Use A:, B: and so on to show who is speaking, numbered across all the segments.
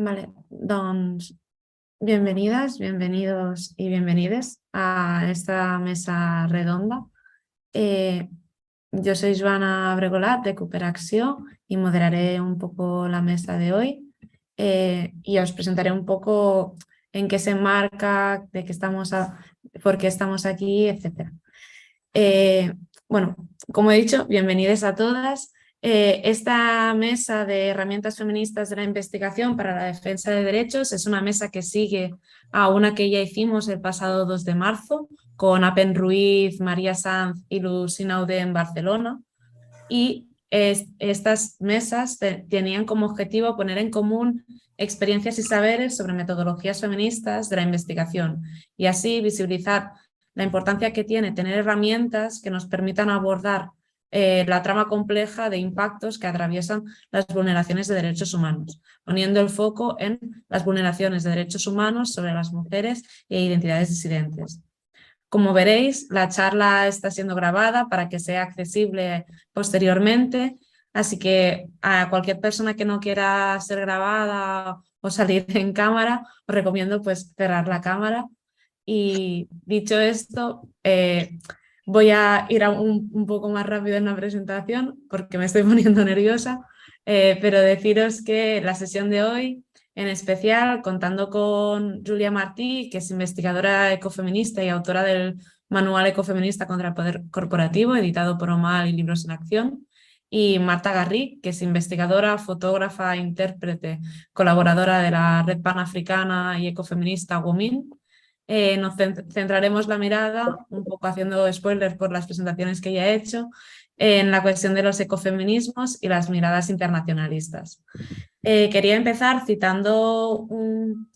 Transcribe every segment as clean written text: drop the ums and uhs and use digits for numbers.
A: Vale, doncs bienvenidas, bienvenidos y bienvenides a esta mesa redonda. Yo soy Joana Bregolat de Cooperació y moderaré un poco la mesa de hoy y os presentaré un poco en qué se enmarca, de qué por qué estamos aquí, etc. Bueno, como he dicho, bienvenidas a todas. Esta mesa de herramientas feministas de la investigación para la defensa de derechos es una mesa que sigue a una que ya hicimos el pasado 2 de marzo con Apen Ruiz, María Sanz y Lucina Aude en Barcelona. Y estas mesas tenían como objetivo poner en común experiencias y saberes sobre metodologías feministas de la investigación y así visibilizar la importancia que tiene tener herramientas que nos permitan abordar la trama compleja de impactos que atraviesan las vulneraciones de derechos humanos, poniendo el foco en las vulneraciones de derechos humanos sobre las mujeres e identidades disidentes. Como veréis, la charla está siendo grabada para que sea accesible posteriormente, así que a cualquier persona que no quiera ser grabada o salir en cámara, os recomiendo pues cerrar la cámara. Y dicho esto, voy a ir un poco más rápido en la presentación porque me estoy poniendo nerviosa, pero deciros que la sesión de hoy, en especial contando con Julia Martí, que es investigadora ecofeminista y autora del Manual Ecofeminista contra el Poder Corporativo, editado por OMAL y Libros en Acción, y Marta Garric, que es investigadora, fotógrafa, intérprete, colaboradora de la Red Panafricana y ecofeminista WOMIN. Nos centraremos la mirada, un poco haciendo spoilers por las presentaciones que ya he hecho, en la cuestión de los ecofeminismos y las miradas internacionalistas. Quería empezar citando un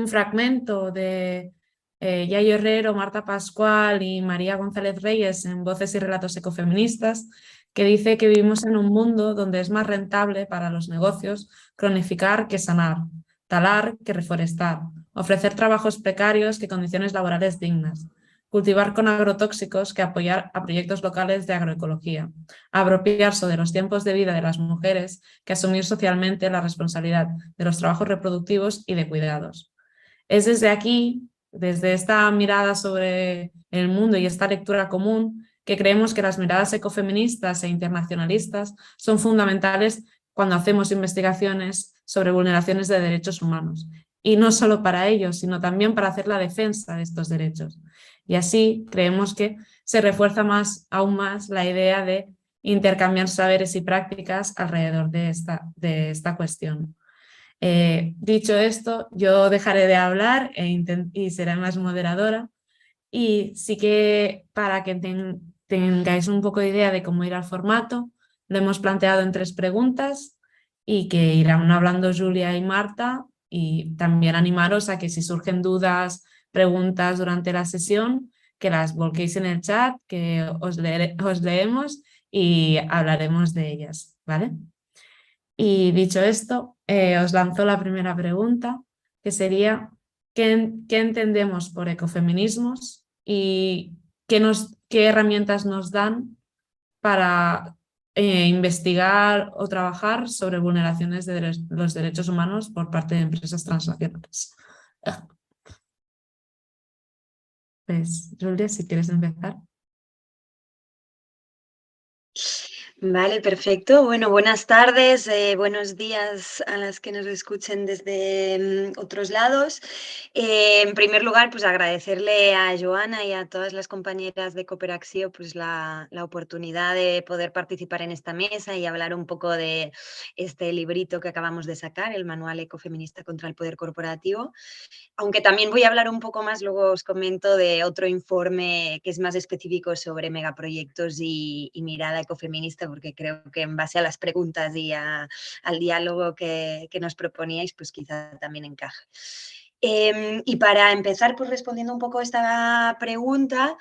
A: fragmento de Yayo Herrero, Marta Pascual y María González Reyes en Voces y Relatos Ecofeministas, que dice que vivimos en un mundo donde es más rentable para los negocios cronificar que sanar, talar que reforestar, ofrecer trabajos precarios que condiciones laborales dignas, cultivar con agrotóxicos que apoyar a proyectos locales de agroecología, apropiarse de los tiempos de vida de las mujeres que asumir socialmente la responsabilidad de los trabajos reproductivos y de cuidados. Es desde aquí, desde esta mirada sobre el mundo y esta lectura común, que creemos que las miradas ecofeministas e internacionalistas son fundamentales cuando hacemos investigaciones sobre vulneraciones de derechos humanos. Y no solo para ello, sino también para hacer la defensa de estos derechos. Y así creemos que se refuerza aún más la idea de intercambiar saberes y prácticas alrededor de esta cuestión. Dicho esto, yo dejaré de hablar y seré más moderadora. Y sí que para que tengáis un poco de idea de cómo irá el formato, lo hemos planteado en 3 preguntas y que irán hablando Julia y Marta, y también animaros a que si surgen dudas, preguntas durante la sesión, que las volquéis en el chat, que os leemos y hablaremos de ellas, ¿vale? Y dicho esto, os lanzo la primera pregunta, que sería, ¿qué entendemos por ecofeminismos y qué herramientas nos dan para investigar o trabajar sobre vulneraciones de los derechos humanos por parte de empresas transnacionales? Pues, Julia, si quieres empezar.
B: Vale, perfecto. Bueno, buenas tardes, buenos días a las que nos escuchen desde otros lados. En primer lugar, pues agradecerle a Joana y a todas las compañeras de Cooperació pues la oportunidad de poder participar en esta mesa y hablar un poco de este librito que acabamos de sacar, el Manual Ecofeminista contra el Poder Corporativo. Aunque también voy a hablar un poco más, luego os comento de otro informe que es más específico sobre megaproyectos y mirada ecofeminista, porque creo que en base a las preguntas y al diálogo que nos proponíais, pues quizá también encaja. Y para empezar, pues respondiendo un poco a esta pregunta,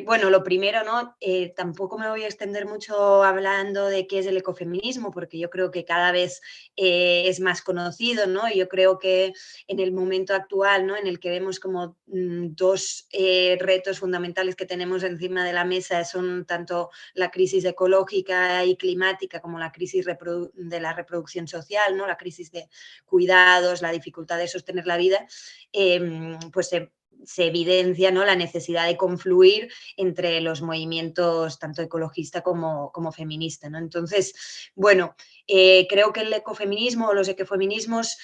B: bueno, lo primero, ¿no? Tampoco me voy a extender mucho hablando de qué es el ecofeminismo, porque yo creo que cada vez es más conocido, ¿no? Y yo creo que en el momento actual, ¿no? En el que vemos como dos retos fundamentales que tenemos encima de la mesa son tanto la crisis ecológica y climática como la crisis de la reproducción social, ¿no? La crisis de cuidados, la dificultad de sostener la vida, pues se evidencia, ¿no? La necesidad de confluir entre los movimientos tanto ecologista como feminista, ¿no? Entonces, bueno, creo que el ecofeminismo o los ecofeminismos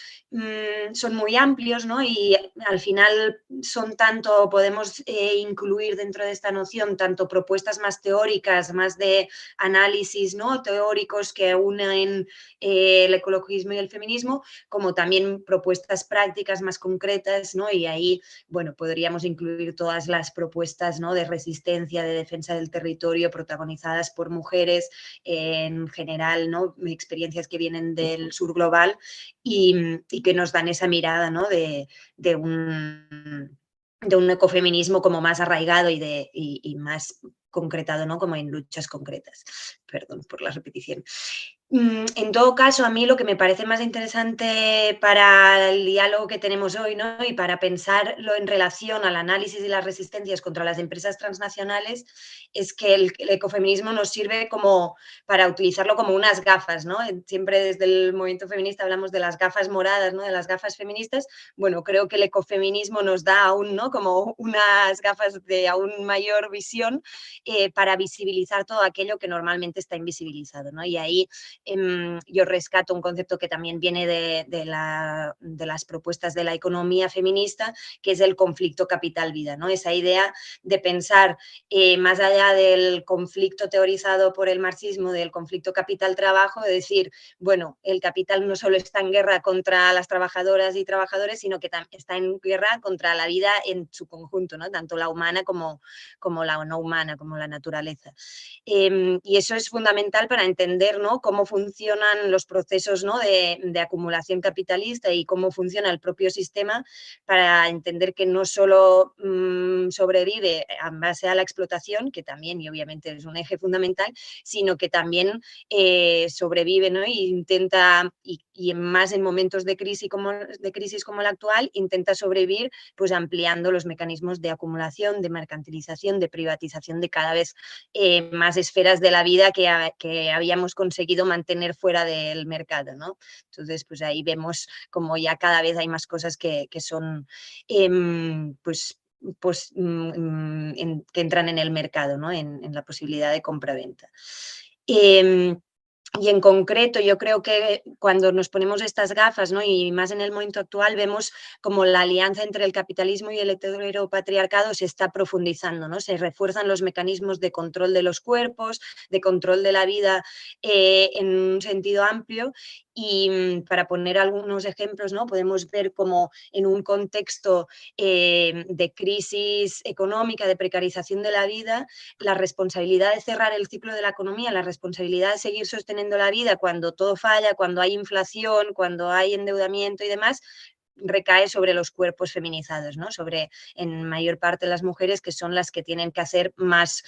B: son muy amplios, ¿no? Y al final son tanto, podemos incluir dentro de esta noción tanto propuestas más teóricas, más de análisis, ¿no? Teóricos que unen el ecologismo y el feminismo, como también propuestas prácticas más concretas, ¿no? Y ahí, bueno, podríamos incluir todas las propuestas, ¿no? De resistencia, de defensa del territorio protagonizadas por mujeres en general, ¿no? Experiencias que vienen del sur global y que nos dan esa mirada, ¿no? de un ecofeminismo como más arraigado y más concretado, ¿no? Como en luchas concretas. Perdón por la repetición. En todo caso, a mí lo que me parece más interesante para el diálogo que tenemos hoy, ¿no? Y para pensarlo en relación al análisis de las resistencias contra las empresas transnacionales, es que el ecofeminismo nos sirve como para utilizarlo como unas gafas, ¿no? Siempre desde el movimiento feminista hablamos de las gafas moradas, ¿no? De las gafas feministas. Bueno, creo que el ecofeminismo nos da aún, ¿no? Como unas gafas de aún mayor visión para visibilizar todo aquello que normalmente está invisibilizado, ¿no? Y ahí yo rescato un concepto que también viene de las propuestas de la economía feminista, que es el conflicto capital-vida, ¿no? Esa idea de pensar más allá del conflicto teorizado por el marxismo, del conflicto capital-trabajo, de decir, bueno, el capital no solo está en guerra contra las trabajadoras y trabajadores, sino que está en guerra contra la vida en su conjunto, ¿no? Tanto la humana como la no humana, como la naturaleza. Y eso es fundamental para entender, ¿no? Cómo funcionan los procesos, ¿no? de acumulación capitalista y cómo funciona el propio sistema, para entender que no solo sobrevive en base a la explotación, que también y obviamente es un eje fundamental, sino que también sobrevive, ¿no? E intenta, y más en momentos de crisis como la actual, intenta sobrevivir pues ampliando los mecanismos de acumulación, de mercantilización, de privatización de cada vez más esferas de la vida que habíamos conseguido mantener fuera del mercado, ¿no? Entonces, pues ahí vemos como ya cada vez hay más cosas que son, pues que entran en el mercado, ¿no? En la posibilidad de compra-venta. Y en concreto, yo creo que cuando nos ponemos estas gafas, ¿no? Y más en el momento actual, vemos como la alianza entre el capitalismo y el heteropatriarcado se está profundizando, ¿no? Se refuerzan los mecanismos de control de los cuerpos, de control de la vida en un sentido amplio. Y para poner algunos ejemplos, ¿no? Podemos ver como en un contexto de crisis económica, de precarización de la vida, la responsabilidad de cerrar el ciclo de la economía, la responsabilidad de seguir sosteniendo la vida cuando todo falla, cuando hay inflación, cuando hay endeudamiento y demás, recae sobre los cuerpos feminizados, ¿no? Sobre en mayor parte las mujeres, que son las que tienen que hacer más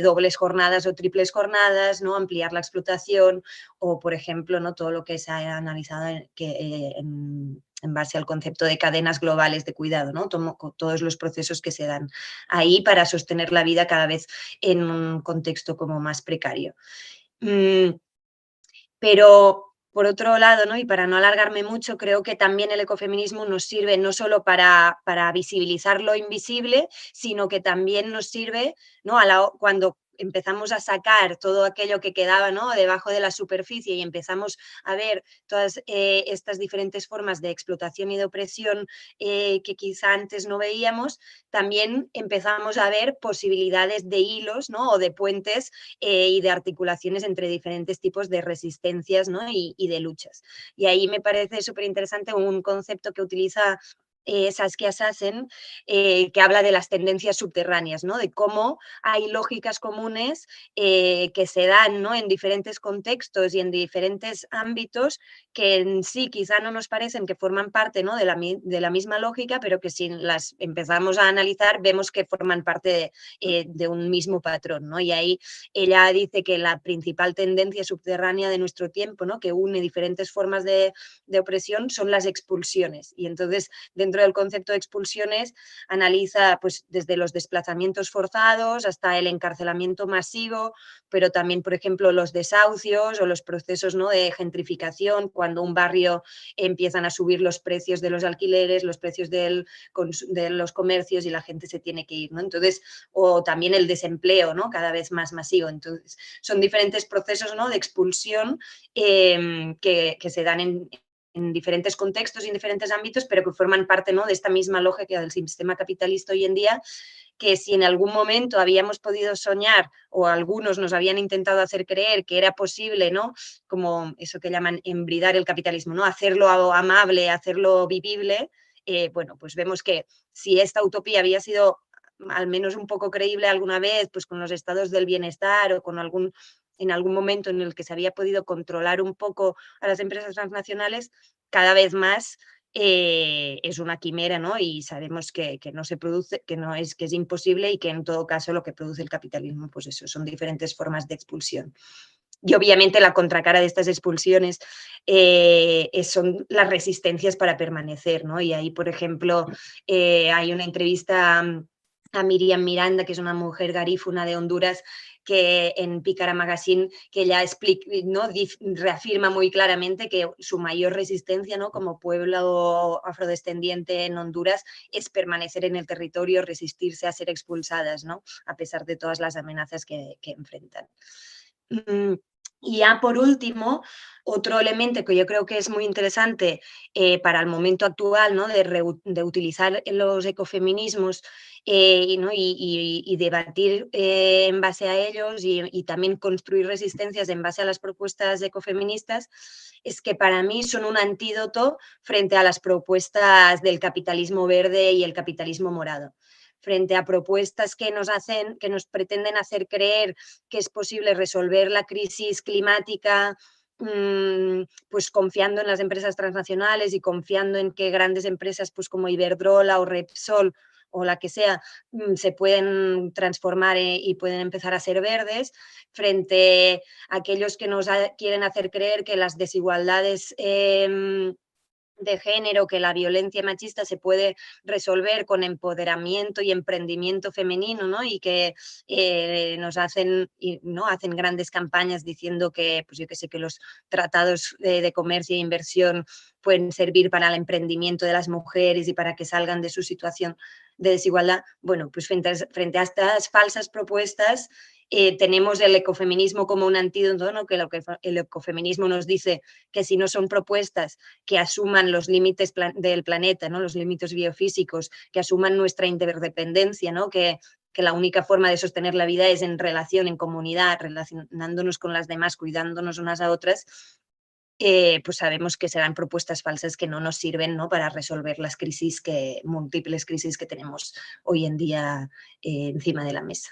B: dobles jornadas o triples jornadas, ¿no? Ampliar la explotación o, por ejemplo, ¿no? Todo lo que se ha analizado en base al concepto de cadenas globales de cuidado, ¿no? Todos los procesos que se dan ahí para sostener la vida cada vez en un contexto como más precario. Pero por otro lado, ¿no? Y para no alargarme mucho, creo que también el ecofeminismo nos sirve no solo para visibilizar lo invisible, sino que también nos sirve, ¿no? Cuando empezamos a sacar todo aquello que quedaba, ¿no? Debajo de la superficie y empezamos a ver todas estas diferentes formas de explotación y de opresión que quizá antes no veíamos, también empezamos a ver posibilidades de hilos, ¿no? O de puentes y de articulaciones entre diferentes tipos de resistencias, ¿no? y de luchas. Y ahí me parece súper interesante un concepto que utiliza Saskia Sassen, que habla de las tendencias subterráneas, ¿no? De cómo hay lógicas comunes que se dan, ¿no? En diferentes contextos y en diferentes ámbitos que en sí quizá no nos parecen que forman parte, ¿no? de la misma lógica, pero que si las empezamos a analizar vemos que forman parte de un mismo patrón, ¿no? Y ahí ella dice que la principal tendencia subterránea de nuestro tiempo, ¿no? Que une diferentes formas de opresión, son las expulsiones. Y entonces, dentro del concepto de expulsiones, analiza pues, desde los desplazamientos forzados hasta el encarcelamiento masivo, pero también, por ejemplo, los desahucios o los procesos, ¿no? de gentrificación, cuando un barrio empiezan a subir los precios de los alquileres, los precios de los comercios y la gente se tiene que ir, ¿no? Entonces, o también el desempleo, ¿no? Cada vez más masivo. Entonces, son diferentes procesos, ¿no? de expulsión que se dan en diferentes contextos y en diferentes ámbitos, pero que forman parte, ¿no? de esta misma lógica del sistema capitalista hoy en día, que si en algún momento habíamos podido soñar o algunos nos habían intentado hacer creer que era posible, ¿no? Como eso que llaman embridar el capitalismo, ¿no? Hacerlo amable, hacerlo vivible, bueno, pues vemos que si esta utopía había sido al menos un poco creíble alguna vez, pues con los estados del bienestar o con en algún momento en el que se había podido controlar un poco a las empresas transnacionales, cada vez más es una quimera, ¿no? Y sabemos que no se produce, que es imposible y que en todo caso lo que produce el capitalismo, pues eso, son diferentes formas de expulsión. Y obviamente la contracara de estas expulsiones son las resistencias para permanecer, ¿no? Y ahí, por ejemplo, hay una entrevista a Miriam Miranda, que es una mujer garífuna de Honduras, que en Pícara Magazine, que ella explica, ¿no? reafirma muy claramente que su mayor resistencia, ¿no? como pueblo afrodescendiente en Honduras es permanecer en el territorio, resistirse a ser expulsadas, ¿no? a pesar de todas las amenazas que enfrentan. Y ya por último, otro elemento que yo creo que es muy interesante para el momento actual, ¿no? de utilizar los ecofeminismos ¿no? y debatir en base a ellos y también construir resistencias en base a las propuestas ecofeministas, es que para mí son un antídoto frente a las propuestas del capitalismo verde y el capitalismo morado, frente a propuestas que nos pretenden hacer creer que es posible resolver la crisis climática pues confiando en las empresas transnacionales y confiando en que grandes empresas pues como Iberdrola o Repsol o la que sea, se pueden transformar y pueden empezar a ser verdes, frente a aquellos que nos quieren hacer creer que las desigualdades de género, que la violencia machista se puede resolver con empoderamiento y emprendimiento femenino, ¿no? Y que nos hacen, ¿no? hacen grandes campañas diciendo que, pues yo que sé, que los tratados de comercio e inversión pueden servir para el emprendimiento de las mujeres y para que salgan de su situación de desigualdad. Bueno, pues frente a estas falsas propuestas, tenemos el ecofeminismo como un antídoto, ¿no? que el ecofeminismo nos dice que si no son propuestas que asuman los límites del planeta, ¿no? los límites biofísicos, que asuman nuestra interdependencia, ¿no? que la única forma de sostener la vida es en relación, en comunidad, relacionándonos con las demás, cuidándonos unas a otras, pues sabemos que serán propuestas falsas que no nos sirven, ¿no? para resolver las múltiples crisis que tenemos hoy en día encima de la mesa.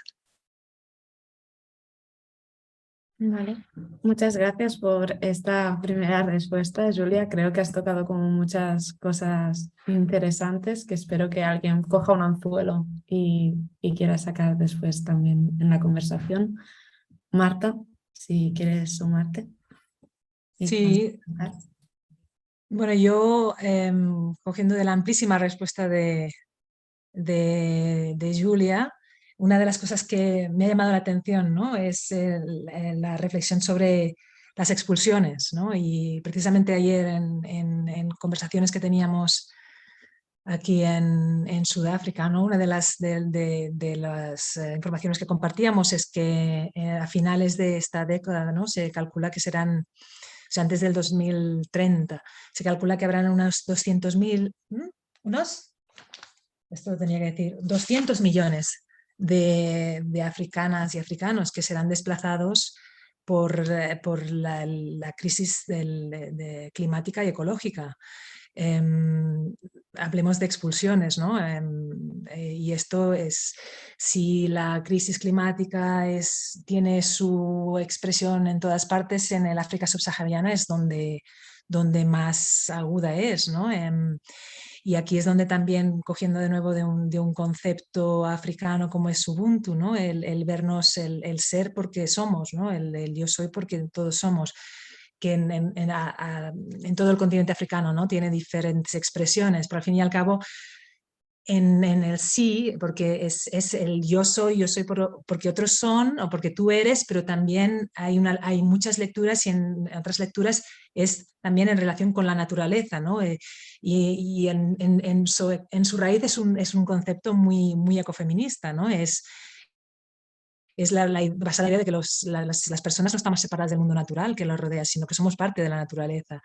A: Vale. Muchas gracias por esta primera respuesta, Julia. Creo que has tocado como muchas cosas interesantes que espero que alguien coja un anzuelo y quiera sacar después también en la conversación. Marta, si quieres sumarte.
C: Sí, bueno, yo cogiendo de la amplísima respuesta de Julia, una de las cosas que me ha llamado la atención, ¿no? es la reflexión sobre las expulsiones, ¿no? Y precisamente ayer en conversaciones que teníamos aquí en Sudáfrica, ¿no? Una de las informaciones que compartíamos es que a finales de esta década, ¿no? se calcula que serán, o sea, antes del 2030, se calcula que habrán unos 200.000, esto lo tenía que decir, 200 millones de africanas y africanos que serán desplazados la crisis climática y ecológica. Hablemos de expulsiones, ¿no? Y esto es, si la crisis climática tiene su expresión en todas partes, en el África subsahariana es donde más aguda es, ¿no? Y aquí es donde también, cogiendo de nuevo de un concepto africano como es Ubuntu, ¿no? El vernos, el ser porque somos, ¿no? El yo soy porque todos somos, que en todo el continente africano, ¿no? Tiene diferentes expresiones, pero al fin y al cabo en el sí, porque es el yo soy porque otros son o porque tú eres, pero también hay muchas lecturas y en otras lecturas es también en relación con la naturaleza, ¿no? Y en su raíz es un concepto muy, muy ecofeminista, ¿no? Es basada en la idea de que las personas no estamos separadas del mundo natural que los rodea, sino que somos parte de la naturaleza.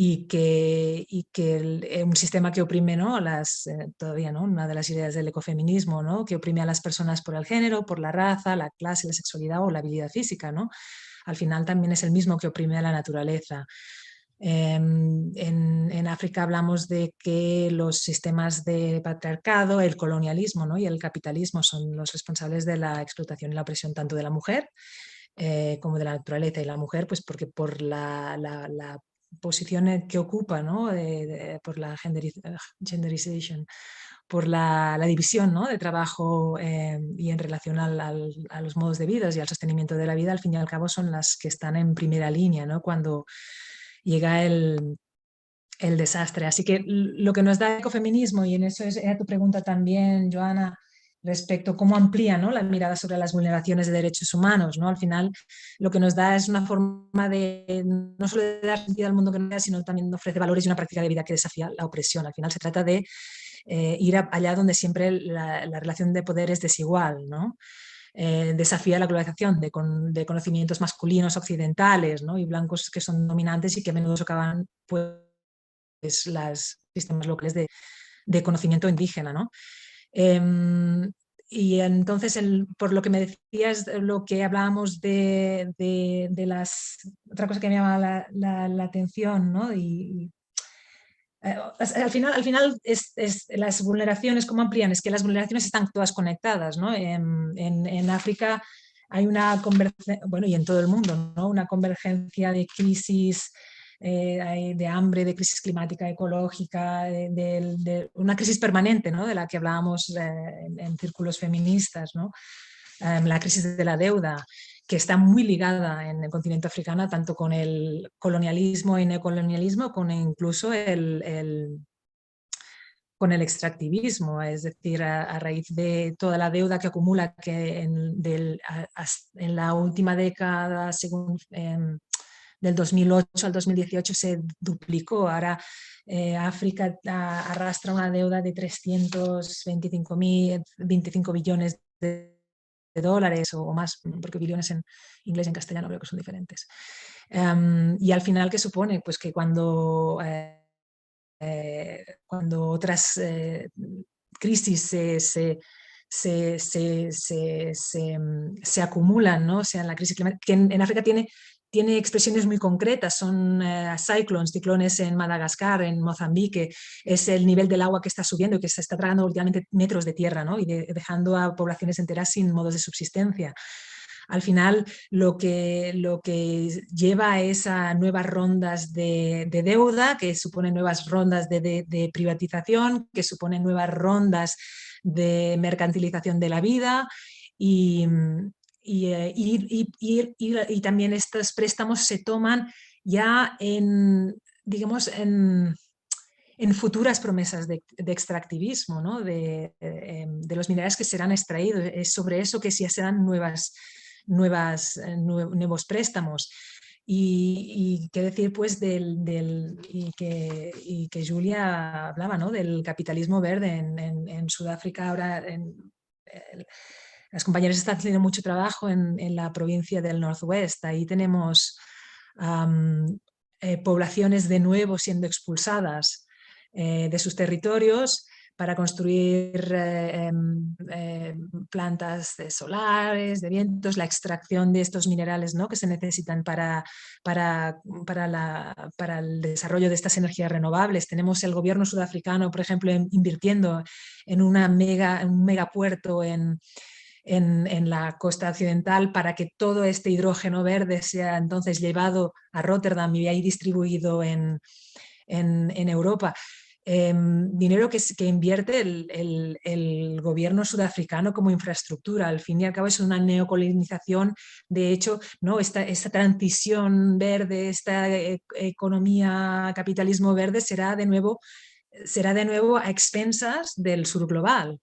C: Y que un sistema que oprime, ¿no? Todavía, ¿no? Una de las ideas del ecofeminismo, ¿no? Que oprime a las personas por el género, por la raza, la clase, la sexualidad o la habilidad física, ¿no? Al final también es el mismo que oprime a la naturaleza. En África hablamos de que los sistemas de patriarcado, el colonialismo, ¿no? Y el capitalismo son los responsables de la explotación y la opresión tanto de la mujer como de la naturaleza, y la mujer pues porque por la posición que ocupa, ¿no? Por la genderization, por la división, ¿no? De trabajo y en relación a los modos de vida y al sostenimiento de la vida, al fin y al cabo son las que están en primera línea, ¿no? Cuando llega el desastre. Así que lo que nos da el ecofeminismo, y en eso era tu pregunta también, Joana, respecto a cómo amplía, ¿no? La mirada sobre las vulneraciones de derechos humanos, ¿no? Al final lo que nos da es una forma de no solo de dar sentido al mundo que nos da, sino también ofrece valores y una práctica de vida que desafía la opresión. Al final se trata de ir allá donde siempre la relación de poder es desigual, ¿no? Desafía la globalización de conocimientos masculinos occidentales, ¿no? Y blancos que son dominantes y que a menudo socavan pues los sistemas locales de conocimiento indígena, ¿no? Y entonces, por lo que me decías, lo que hablábamos de otra cosa que me llama la atención, ¿no? Al final las vulneraciones, ¿cómo amplían? Es que las vulneraciones están todas conectadas, ¿no? En África hay una convergencia, bueno, y en todo el mundo, ¿no? Una convergencia de crisis, de hambre, de crisis climática, ecológica, de una crisis permanente, ¿no? De la que hablábamos en círculos feministas, ¿no? La crisis de la deuda, que está muy ligada en el continente africano, tanto con el colonialismo y neocolonialismo, con incluso con el extractivismo, es decir, a raíz de toda la deuda que acumula que en la última década, según del 2008 al 2018 se duplicó. Ahora África arrastra una deuda de 325 billones de dólares o más, porque billones en inglés y en castellano creo que son diferentes. Y al final, ¿qué supone? Pues que cuando otras crisis se acumulan, ¿no? O sea, la crisis climática, que en África tiene expresiones muy concretas, son ciclones en Madagascar, en Mozambique, es el nivel del agua que está subiendo y que se está tragando últimamente metros de tierra, ¿no? Y dejando a poblaciones enteras sin modos de subsistencia. Al final lo que lleva a esas nuevas rondas de deuda, que suponen nuevas rondas de privatización, que suponen nuevas rondas de mercantilización de la vida y también estos préstamos se toman ya digamos, en futuras promesas de extractivismo, ¿no? de los minerales que serán extraídos. Es sobre eso que ya se dan nuevos préstamos. Y qué decir pues y que Julia hablaba, ¿no? Del capitalismo verde en Sudáfrica. Ahora las compañeras están haciendo mucho trabajo en la provincia del Northwest. Ahí tenemos poblaciones de nuevo siendo expulsadas de sus territorios para construir plantas solares, de vientos, la extracción de estos minerales, ¿no?, que se necesitan para el desarrollo de estas energías renovables. Tenemos el gobierno sudafricano, por ejemplo, invirtiendo en un megapuerto en la costa occidental para que todo este hidrógeno verde sea entonces llevado a Rotterdam y ahí distribuido en Europa. Dinero que invierte el gobierno sudafricano como infraestructura. Al fin y al cabo es una neocolonización. De hecho, ¿no?, esta transición verde, esta economía, capitalismo verde será de nuevo a expensas del sur global.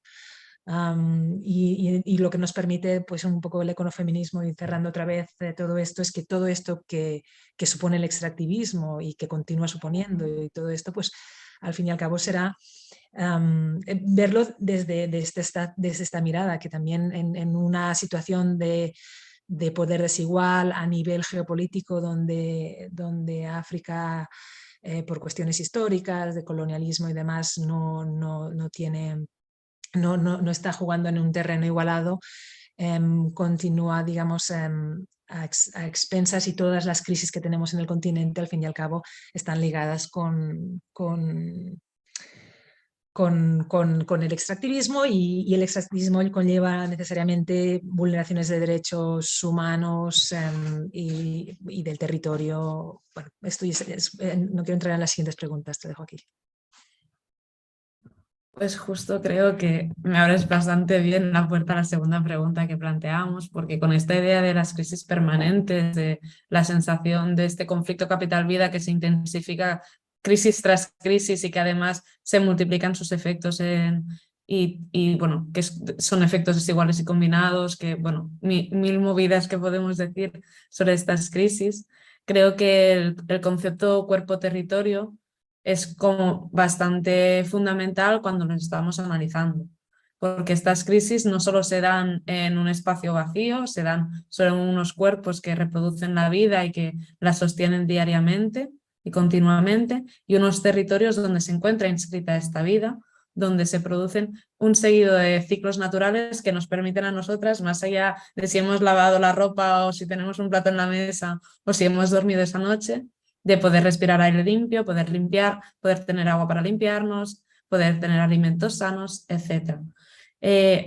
C: Y lo que nos permite, pues, un poco el econofeminismo, y cerrando otra vez todo esto, es que todo esto que supone el extractivismo y que continúa suponiendo, y todo esto, pues al fin y al cabo será verlo desde esta mirada, que también en una situación de poder desigual a nivel geopolítico, donde África, por cuestiones históricas, de colonialismo y demás, no está jugando en un terreno igualado, continúa, digamos, a expensas, y todas las crisis que tenemos en el continente, al fin y al cabo, están ligadas con el extractivismo, y el extractivismo conlleva necesariamente vulneraciones de derechos humanos y del territorio. Bueno, no quiero entrar en las siguientes preguntas, te dejo aquí.
A: Pues justo creo que me abres bastante bien la puerta a la segunda pregunta que planteamos, porque con esta idea de las crisis permanentes, de la sensación de este conflicto capital-vida que se intensifica crisis tras crisis y que además se multiplican sus efectos y bueno, que son efectos desiguales y combinados, que bueno, mil movidas que podemos decir sobre estas crisis. Creo que el concepto cuerpo-territorio es como bastante fundamental cuando nos estamos analizando, porque estas crisis no solo se dan en un espacio vacío, se dan sobre unos cuerpos que reproducen la vida y que la sostienen diariamente y continuamente, y unos territorios donde se encuentra inscrita esta vida, donde se producen un seguido de ciclos naturales que nos permiten a nosotras, más allá de si hemos lavado la ropa o si tenemos un plato en la mesa o si hemos dormido esa noche, de poder respirar aire limpio, poder limpiar, poder tener agua para limpiarnos, poder tener alimentos sanos, etc.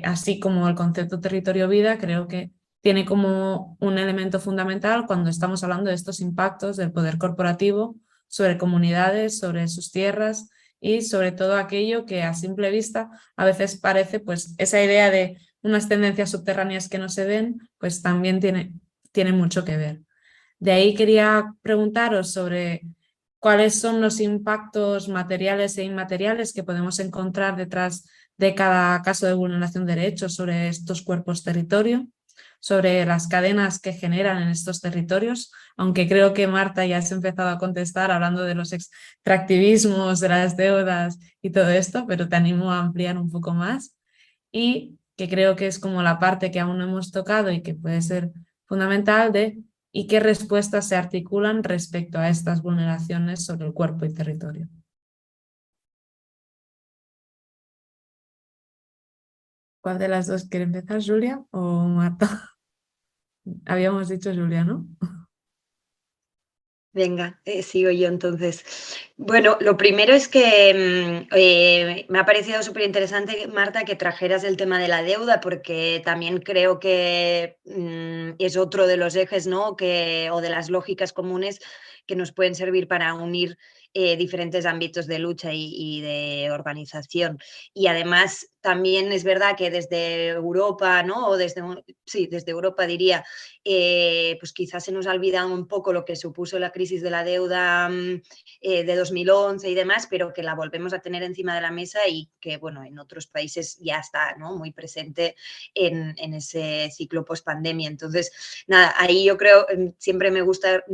A: Así como el concepto territorio-vida, creo que tiene como un elemento fundamental cuando estamos hablando de estos impactos del poder corporativo sobre comunidades, sobre sus tierras y sobre todo aquello que a simple vista a veces parece, pues esa idea de unas tendencias subterráneas que no se ven, pues también tiene mucho que ver. De ahí quería preguntaros sobre cuáles son los impactos materiales e inmateriales que podemos encontrar detrás de cada caso de vulneración de derechos sobre estos cuerpos territorio, sobre las cadenas que generan en estos territorios, aunque creo que Marta ya has empezado a contestar hablando de los extractivismos, de las deudas y todo esto, pero te animo a ampliar un poco más, y que creo que es como la parte que aún no hemos tocado y que puede ser fundamental de y qué respuestas se articulan respecto a estas vulneraciones sobre el cuerpo y territorio. ¿Cuál de las dos quiere empezar, Julia o Marta? Habíamos dicho Julia, ¿no?
B: Venga, sigo yo entonces. Bueno, lo primero es que me ha parecido súper interesante, Marta, que trajeras el tema de la deuda, porque también creo que es otro de los ejes, ¿no?, o de las lógicas comunes que nos pueden servir para unir diferentes ámbitos de lucha y de organización. Y además también es verdad que desde Europa, ¿no?, desde Europa diría, pues quizás se nos ha olvidado un poco lo que supuso la crisis de la deuda de 2011 y demás, pero que la volvemos a tener encima de la mesa y que, bueno, en otros países ya está, ¿no?, muy presente en ese ciclo post-pandemia. Entonces, nada, ahí yo creo, siempre me gusta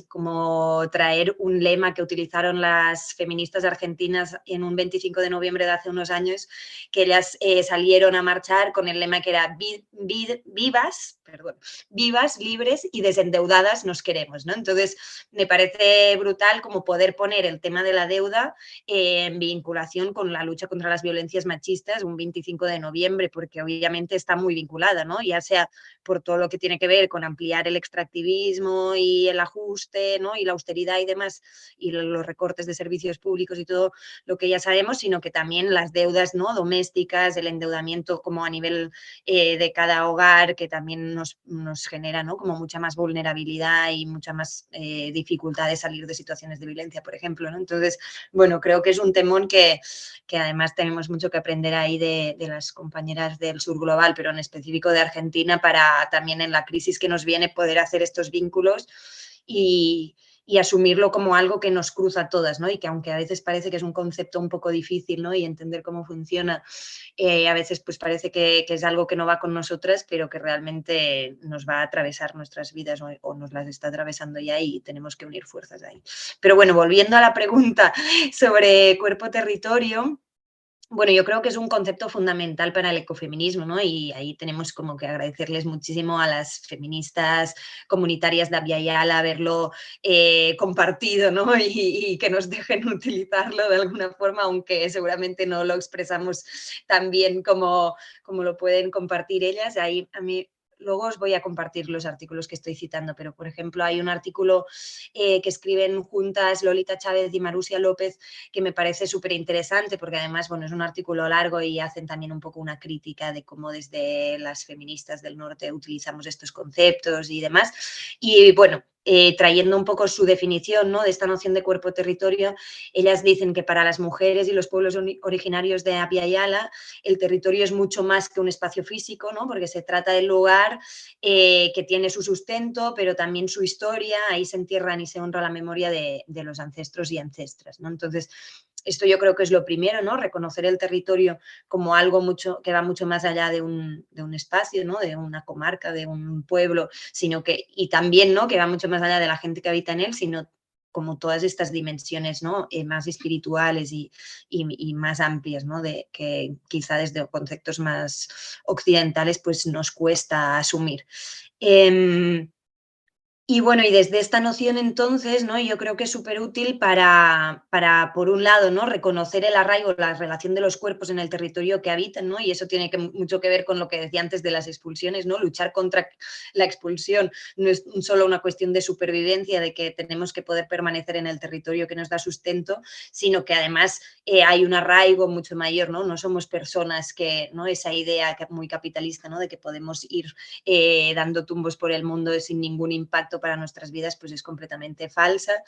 B: como traer un lema que utilizaron las feministas argentinas en un 25 de noviembre de hace unos años, que ellas salieron a marchar con el lema que era vivas, libres y desendeudadas nos queremos, ¿no? Entonces, me parece brutal como poder poner el tema de la deuda en vinculación con la lucha contra las violencias machistas un 25 de noviembre, porque obviamente está muy vinculada, ¿no? Ya sea por todo lo que tiene que ver con ampliar el extractivismo y el ajuste, ¿no? Y la austeridad y demás, y los recortes de servicios públicos y todo lo que ya sabemos, sino que también las deudas, ¿no? Domésticas, el endeudamiento como a nivel de cada hogar, que también nos genera, ¿no? Como mucha más vulnerabilidad y mucha más dificultad de salir de situaciones de violencia, por ejemplo, ¿no? Entonces, bueno, creo que es un temón que además tenemos mucho que aprender ahí de las compañeras del sur global, pero en específico de Argentina, para también en la crisis que nos viene poder hacer estos vínculos y asumirlo como algo que nos cruza a todas, ¿no? Y que aunque a veces parece que es un concepto un poco difícil, ¿no? Y entender cómo funciona, a veces pues parece que es algo que no va con nosotras, pero que realmente nos va a atravesar nuestras vidas o nos las está atravesando ya y tenemos que unir fuerzas ahí. Pero bueno, volviendo a la pregunta sobre cuerpo-territorio, bueno, yo creo que es un concepto fundamental para el ecofeminismo, ¿no? Y ahí tenemos como que agradecerles muchísimo a las feministas comunitarias de Abya Yala haberlo compartido, ¿no? Y que nos dejen utilizarlo de alguna forma, aunque seguramente no lo expresamos tan bien como lo pueden compartir ellas. Ahí a mí... Luego os voy a compartir los artículos que estoy citando, pero por ejemplo hay un artículo que escriben juntas Lolita Chávez y Marusia López que me parece súper interesante porque además, bueno, es un artículo largo y hacen también un poco una crítica de cómo desde las feministas del norte utilizamos estos conceptos y demás. Y bueno, trayendo un poco su definición, ¿no? De esta noción de cuerpo-territorio, ellas dicen que para las mujeres y los pueblos originarios de Abya Yala el territorio es mucho más que un espacio físico, ¿no? Porque se trata del lugar que tiene su sustento, pero también su historia, ahí se entierran y se honra la memoria de los ancestros y ancestras, ¿no? Entonces, esto yo creo que es lo primero, ¿no? Reconocer el territorio como algo que va mucho más allá de un espacio, ¿no? De una comarca, de un pueblo, sino que, y también, ¿no? Que va mucho más allá de la gente que habita en él, sino como todas estas dimensiones, ¿no? Más espirituales y más amplias, ¿no? Que quizá desde conceptos más occidentales pues nos cuesta asumir. Y bueno, y desde esta noción entonces, ¿no? Yo creo que es súper útil para, por un lado, ¿no? Reconocer el arraigo, la relación de los cuerpos en el territorio que habitan, ¿no? Y eso tiene mucho que ver con lo que decía antes de las expulsiones, ¿no? Luchar contra la expulsión no es solo una cuestión de supervivencia, de que tenemos que poder permanecer en el territorio que nos da sustento, sino que además hay un arraigo mucho mayor, ¿no? No somos personas que, ¿no? Esa idea muy capitalista, ¿no? De que podemos ir dando tumbos por el mundo sin ningún impacto para nuestras vidas, pues es completamente falsa.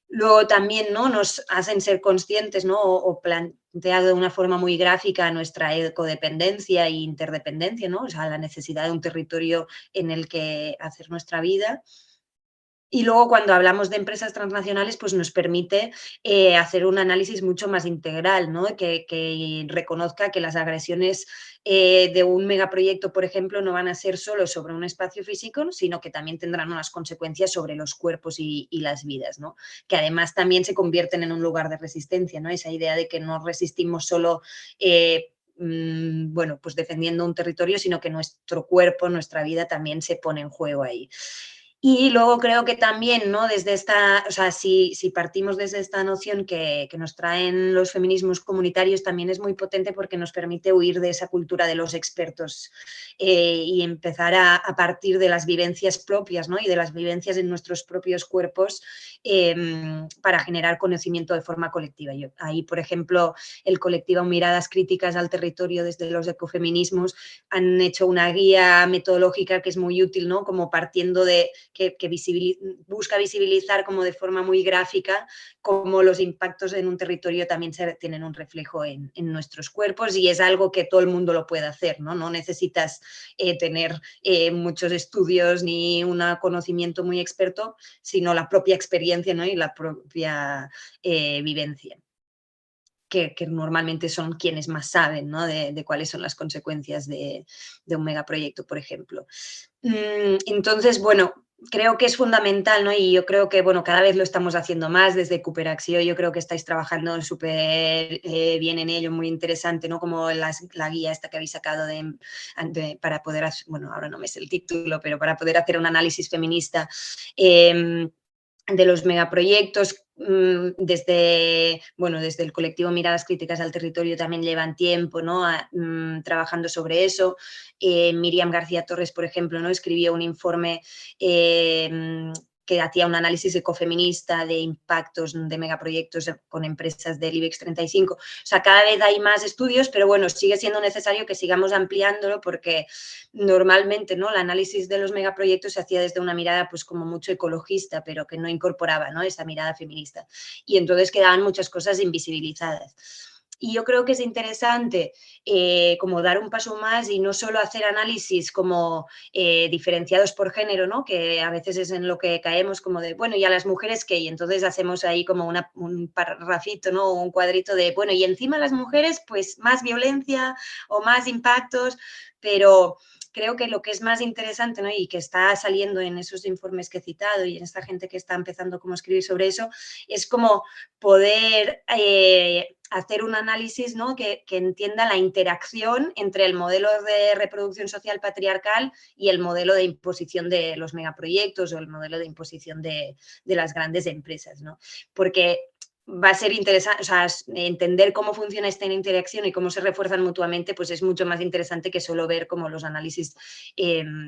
B: Luego también, ¿no? Nos hacen ser conscientes, ¿no? O plantear de una forma muy gráfica nuestra ecodependencia e interdependencia, ¿no? O sea, la necesidad de un territorio en el que hacer nuestra vida. Y luego cuando hablamos de empresas transnacionales, pues nos permite hacer un análisis mucho más integral, ¿no? Que reconozca que las agresiones de un megaproyecto, por ejemplo, no van a ser solo sobre un espacio físico, sino que también tendrán unas consecuencias sobre los cuerpos y las vidas, ¿no? Que además también se convierten en un lugar de resistencia, ¿no? Esa idea de que no resistimos solo bueno, pues defendiendo un territorio, sino que nuestro cuerpo, nuestra vida también se pone en juego ahí. Y luego creo que también, ¿no? Desde esta, o sea, si partimos desde esta noción que nos traen los feminismos comunitarios, también es muy potente porque nos permite huir de esa cultura de los expertos y empezar a partir de las vivencias propias, ¿no? Y de las vivencias en nuestros propios cuerpos para generar conocimiento de forma colectiva. Ahí, por ejemplo, el colectivo Miradas Críticas al Territorio desde los ecofeminismos han hecho una guía metodológica que es muy útil, ¿no? Como partiendo de que busca visibilizar como de forma muy gráfica cómo los impactos en un territorio también tienen un reflejo en nuestros cuerpos y es algo que todo el mundo lo puede hacer, ¿no? No necesitas tener muchos estudios ni un conocimiento muy experto, sino la propia experiencia, ¿no? Y la propia vivencia. Que normalmente son quienes más saben, ¿no? de cuáles son las consecuencias de un megaproyecto, por ejemplo. Entonces, bueno, creo que es fundamental, ¿no? Y yo creo que, bueno, cada vez lo estamos haciendo más desde Cooperaxio. Yo creo que estáis trabajando súper bien en ello, muy interesante, ¿no? Como la guía esta que habéis sacado para poder hacer, bueno, ahora no me sé el título, pero para poder hacer un análisis feminista de los megaproyectos. Desde el colectivo Miradas Críticas al Territorio también llevan tiempo, ¿no? Trabajando sobre eso. Miriam García Torres, por ejemplo, ¿no? Escribió un informe que hacía un análisis ecofeminista de impactos de megaproyectos con empresas del IBEX 35. O sea, cada vez hay más estudios, pero bueno, sigue siendo necesario que sigamos ampliándolo porque normalmente, ¿no? El análisis de los megaproyectos se hacía desde una mirada pues como mucho ecologista, pero que no incorporaba, ¿no? Esa mirada feminista. Y entonces quedaban muchas cosas invisibilizadas. Y yo creo que es interesante como dar un paso más y no solo hacer análisis como diferenciados por género, ¿no? Que a veces es en lo que caemos como de, bueno, ¿y a las mujeres qué? Y entonces hacemos ahí como un parrafito, ¿no? Un cuadrito de, bueno, y encima las mujeres, pues más violencia o más impactos, pero creo que lo que es más interesante, ¿no? Y que está saliendo en esos informes que he citado y en esta gente que está empezando como a escribir sobre eso, es como poder hacer un análisis, ¿no? que entienda la interacción entre el modelo de reproducción social patriarcal y el modelo de imposición de los megaproyectos o el modelo de imposición de las grandes empresas, ¿no? Porque va a ser interesante, o sea, entender cómo funciona esta interacción y cómo se refuerzan mutuamente, pues es mucho más interesante que solo ver como los análisis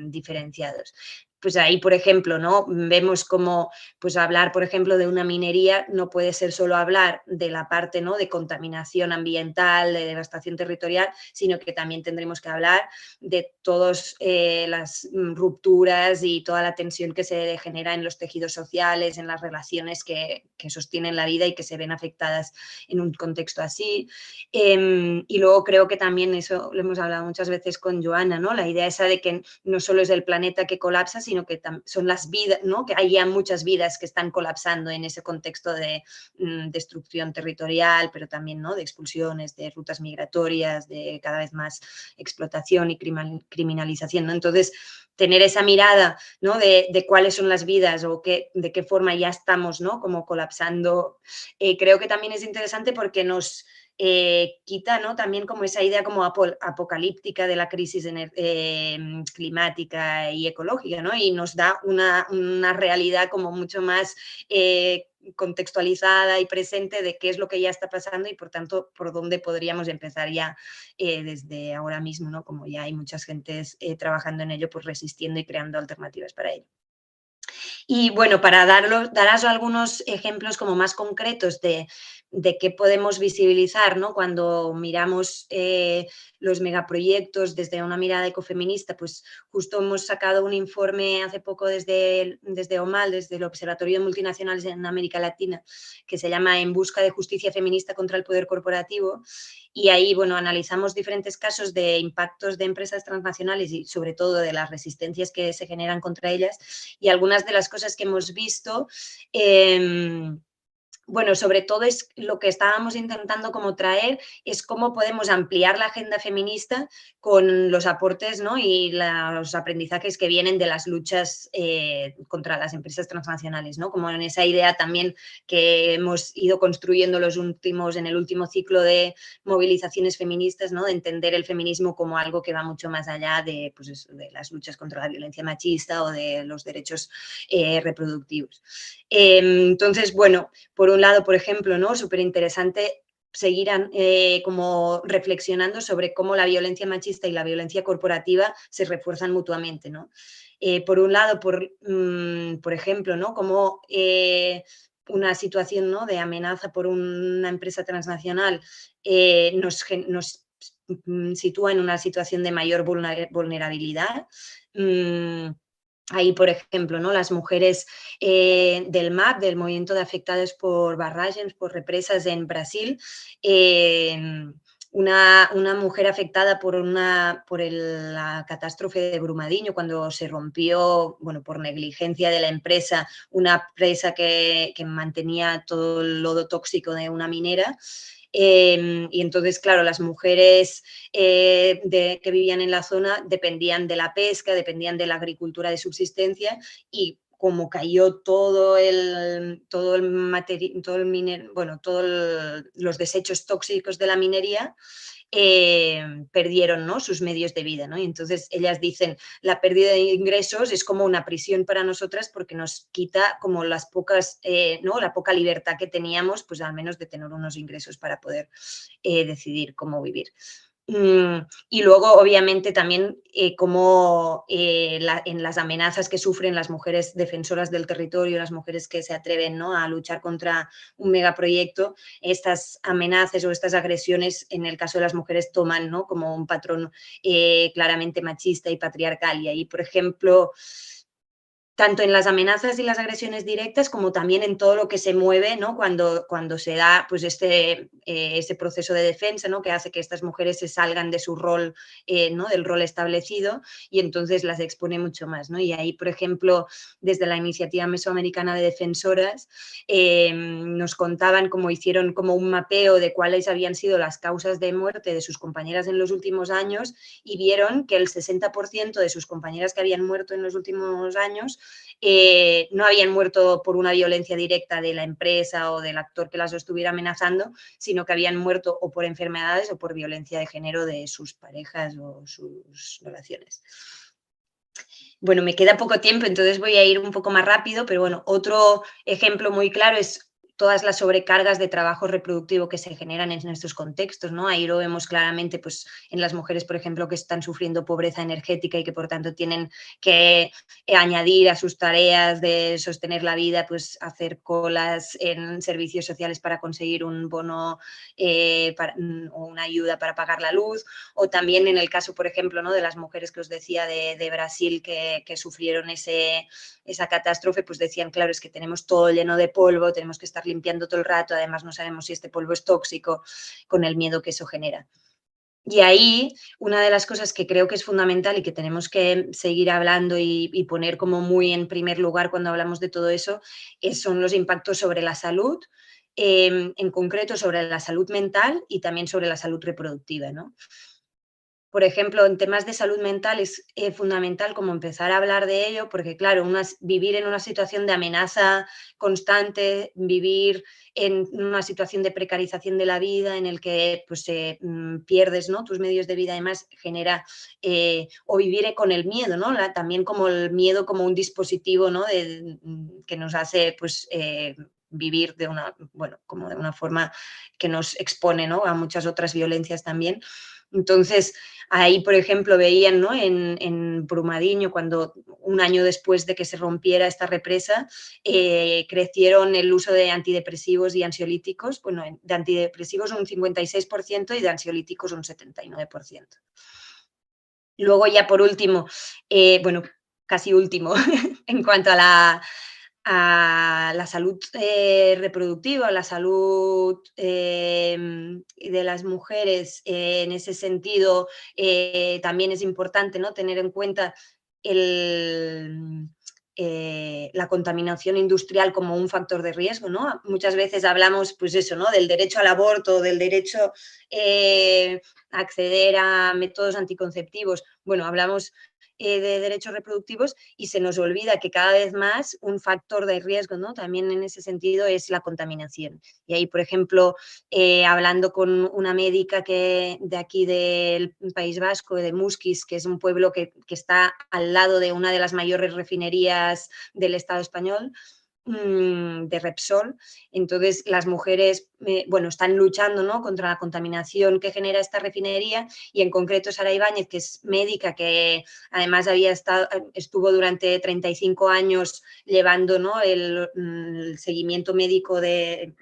B: diferenciados. Pues ahí, por ejemplo, ¿no? Vemos cómo pues hablar, por ejemplo, de una minería no puede ser solo hablar de la parte, ¿no? De contaminación ambiental, de devastación territorial, sino que también tendremos que hablar de todas las rupturas y toda la tensión que se genera en los tejidos sociales, en las relaciones que sostienen la vida y que se ven afectadas en un contexto así. Y luego creo que también eso lo hemos hablado muchas veces con Joana, ¿no? La idea esa de que no solo es el planeta que colapsa, sino que son las vidas, ¿no? Que hay ya muchas vidas que están colapsando en ese contexto de destrucción territorial, pero también, ¿no? De expulsiones, de rutas migratorias, de cada vez más explotación y criminalización, ¿no? Entonces, tener esa mirada, ¿no? de cuáles son las vidas o de qué forma ya estamos, ¿no? Como colapsando, creo que también es interesante porque nos quita, ¿no? También como esa idea como apocalíptica de la crisis climática y ecológica, ¿no? Y nos da una realidad como mucho más contextualizada y presente de qué es lo que ya está pasando y por tanto por dónde podríamos empezar ya desde ahora mismo, ¿no? Como ya hay muchas gentes trabajando en ello, pues resistiendo y creando alternativas para ello. Y bueno, para daros algunos ejemplos como más concretos de qué podemos visibilizar, ¿no? Cuando miramos los megaproyectos desde una mirada ecofeminista, pues justo hemos sacado un informe hace poco desde OMAL, desde el Observatorio de Multinacionales en América Latina, que se llama En busca de justicia feminista contra el poder corporativo. Y ahí, bueno, analizamos diferentes casos de impactos de empresas transnacionales y sobre todo de las resistencias que se generan contra ellas. Y algunas de las cosas que hemos visto, bueno, sobre todo es lo que estábamos intentando como traer, es cómo podemos ampliar la agenda feminista con los aportes, ¿no? Y los aprendizajes que vienen de las luchas contra las empresas transnacionales, ¿no? Como en esa idea también que hemos ido construyendo en el último ciclo de movilizaciones feministas, ¿no? De entender el feminismo como algo que va mucho más allá de, pues eso, de las luchas contra la violencia machista o de los derechos reproductivos. Entonces, bueno, por un lado, por ejemplo, ¿no? Súper interesante seguir como reflexionando sobre cómo la violencia machista y la violencia corporativa se refuerzan mutuamente, ¿no? Por un lado, por ejemplo, ¿no? Como una situación, ¿no? De amenaza por una empresa transnacional nos sitúa en una situación de mayor vulnerabilidad. Ahí, por ejemplo, ¿no? Las mujeres del MAP, del Movimiento de Afectadas por Barragens, por Represas en Brasil, una mujer afectada por la catástrofe de Brumadinho, cuando se rompió, bueno, por negligencia de la empresa, una presa que mantenía todo el lodo tóxico de una minera. Y entonces, claro, las mujeres que vivían en la zona dependían de la pesca, dependían de la agricultura de subsistencia y como cayó todos los desechos tóxicos de la minería, perdieron, ¿no?, sus medios de vida, ¿no? Y entonces ellas dicen, la pérdida de ingresos es como una prisión para nosotras porque nos quita como las pocas, ¿no?, la poca libertad que teníamos, pues al menos de tener unos ingresos para poder decidir cómo vivir. Y luego, obviamente, también como en las amenazas que sufren las mujeres defensoras del territorio, las mujeres que se atreven, ¿no?, a luchar contra un megaproyecto, estas amenazas o estas agresiones, en el caso de las mujeres, toman, ¿no?, como un patrón claramente machista y patriarcal. Y ahí, por ejemplo, tanto en las amenazas y las agresiones directas como también en todo lo que se mueve, ¿no?, cuando se da pues ese proceso de defensa, ¿no?, que hace que estas mujeres se salgan de su rol, ¿no?, del rol establecido, y entonces las expone mucho más, ¿no? Y ahí, por ejemplo, desde la Iniciativa Mesoamericana de Defensoras, nos contaban cómo hicieron como un mapeo de cuáles habían sido las causas de muerte de sus compañeras en los últimos años, y vieron que el 60% de sus compañeras que habían muerto en los últimos años no habían muerto por una violencia directa de la empresa o del actor que las estuviera amenazando, sino que habían muerto o por enfermedades o por violencia de género de sus parejas o sus relaciones. Bueno, me queda poco tiempo, entonces voy a ir un poco más rápido, pero bueno, otro ejemplo muy claro es todas las sobrecargas de trabajo reproductivo que se generan en estos contextos, ¿no? Ahí lo vemos claramente pues, en las mujeres, por ejemplo, que están sufriendo pobreza energética y que por tanto tienen que añadir a sus tareas de sostener la vida, pues hacer colas en servicios sociales para conseguir un bono o una ayuda para pagar la luz, o también en el caso, por ejemplo, ¿no?, de las mujeres que os decía de Brasil que sufrieron esa catástrofe, pues decían, claro, es que tenemos todo lleno de polvo, tenemos que estar limpiando todo el rato, además no sabemos si este polvo es tóxico, con el miedo que eso genera. Y ahí, una de las cosas que creo que es fundamental y que tenemos que seguir hablando y poner como muy en primer lugar cuando hablamos de todo eso, son los impactos sobre la salud, en concreto sobre la salud mental y también sobre la salud reproductiva, ¿no? Por ejemplo, en temas de salud mental es fundamental como empezar a hablar de ello, porque claro, vivir en una situación de amenaza constante, vivir en una situación de precarización de la vida en el que pues, pierdes, ¿no?, tus medios de vida y demás, genera, o vivir con el miedo, ¿no? También como el miedo como un dispositivo, ¿no?, que nos hace pues, vivir como de una forma que nos expone, ¿no?, a muchas otras violencias también. Entonces, ahí, por ejemplo, veían, ¿no?, en Brumadinho, cuando un año después de que se rompiera esta represa, crecieron el uso de antidepresivos y ansiolíticos, bueno, de antidepresivos un 56% y de ansiolíticos un 79%. Luego ya por último, bueno, casi último, en cuanto a la salud reproductiva, la salud de las mujeres, en ese sentido también es importante, ¿no?, tener en cuenta la contaminación industrial como un factor de riesgo, ¿no? Muchas veces hablamos, pues eso, ¿no?, del derecho al aborto, del derecho a acceder a métodos anticonceptivos. Bueno, hablamos de derechos reproductivos y se nos olvida que cada vez más un factor de riesgo, ¿no?, también en ese sentido es la contaminación. Y ahí, por ejemplo, hablando con una médica de aquí del País Vasco, de Muskiz, que es un pueblo que está al lado de una de las mayores refinerías del Estado español, de Repsol. Entonces las mujeres están luchando, ¿no?, contra la contaminación que genera esta refinería, y en concreto Sara Ibáñez, que es médica, que además estuvo durante 35 años llevando, ¿no?, el seguimiento médico de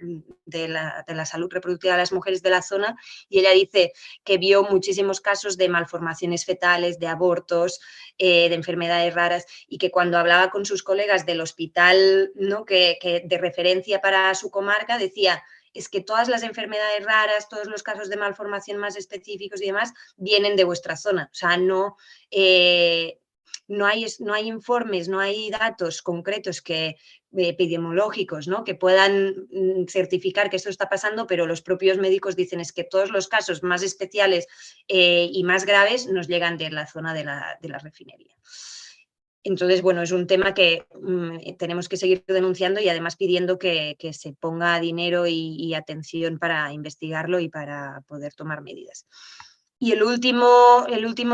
B: la salud reproductiva de las mujeres de la zona, y ella dice que vio muchísimos casos de malformaciones fetales, de abortos, de enfermedades raras, y que cuando hablaba con sus colegas del hospital, ¿no?, que de referencia para su comarca, decía, es que todas las enfermedades raras, todos los casos de malformación más específicos y demás, vienen de vuestra zona. O sea, no hay informes, no hay datos concretos epidemiológicos, ¿no?, que puedan certificar que esto está pasando, pero los propios médicos dicen es que todos los casos más especiales y más graves nos llegan de la zona de la refinería. Entonces, bueno, es un tema que tenemos que seguir denunciando y además pidiendo que se ponga dinero y atención para investigarlo y para poder tomar medidas. Y el último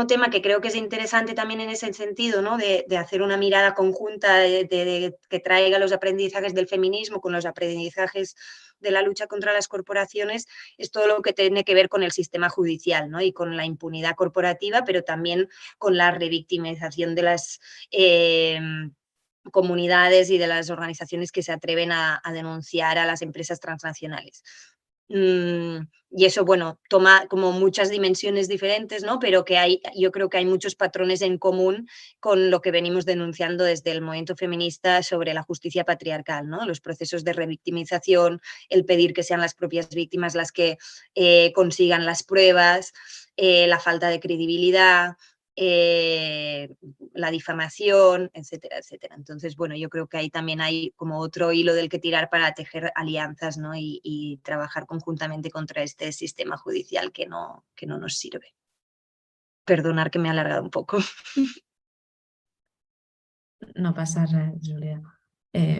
B: tema que creo que es interesante también en ese sentido, ¿no? de hacer una mirada conjunta que traiga los aprendizajes del feminismo con los aprendizajes de la lucha contra las corporaciones, es todo lo que tiene que ver con el sistema judicial, ¿no? Y con la impunidad corporativa, pero también con la revictimización de las comunidades y de las organizaciones que se atreven a denunciar a las empresas transnacionales. Y eso, bueno, toma como muchas dimensiones diferentes, ¿no? Pero yo creo que hay muchos patrones en común con lo que venimos denunciando desde el movimiento feminista sobre la justicia patriarcal, ¿no? Los procesos de revictimización, el pedir que sean las propias víctimas las que consigan las pruebas, la falta de credibilidad, la difamación, etcétera, etcétera. Entonces, bueno, yo creo que ahí también hay como otro hilo del que tirar para tejer alianzas, ¿no? y trabajar conjuntamente contra este sistema judicial que no nos sirve. Perdonar que me he alargado un poco.
A: No pasa nada, Julia.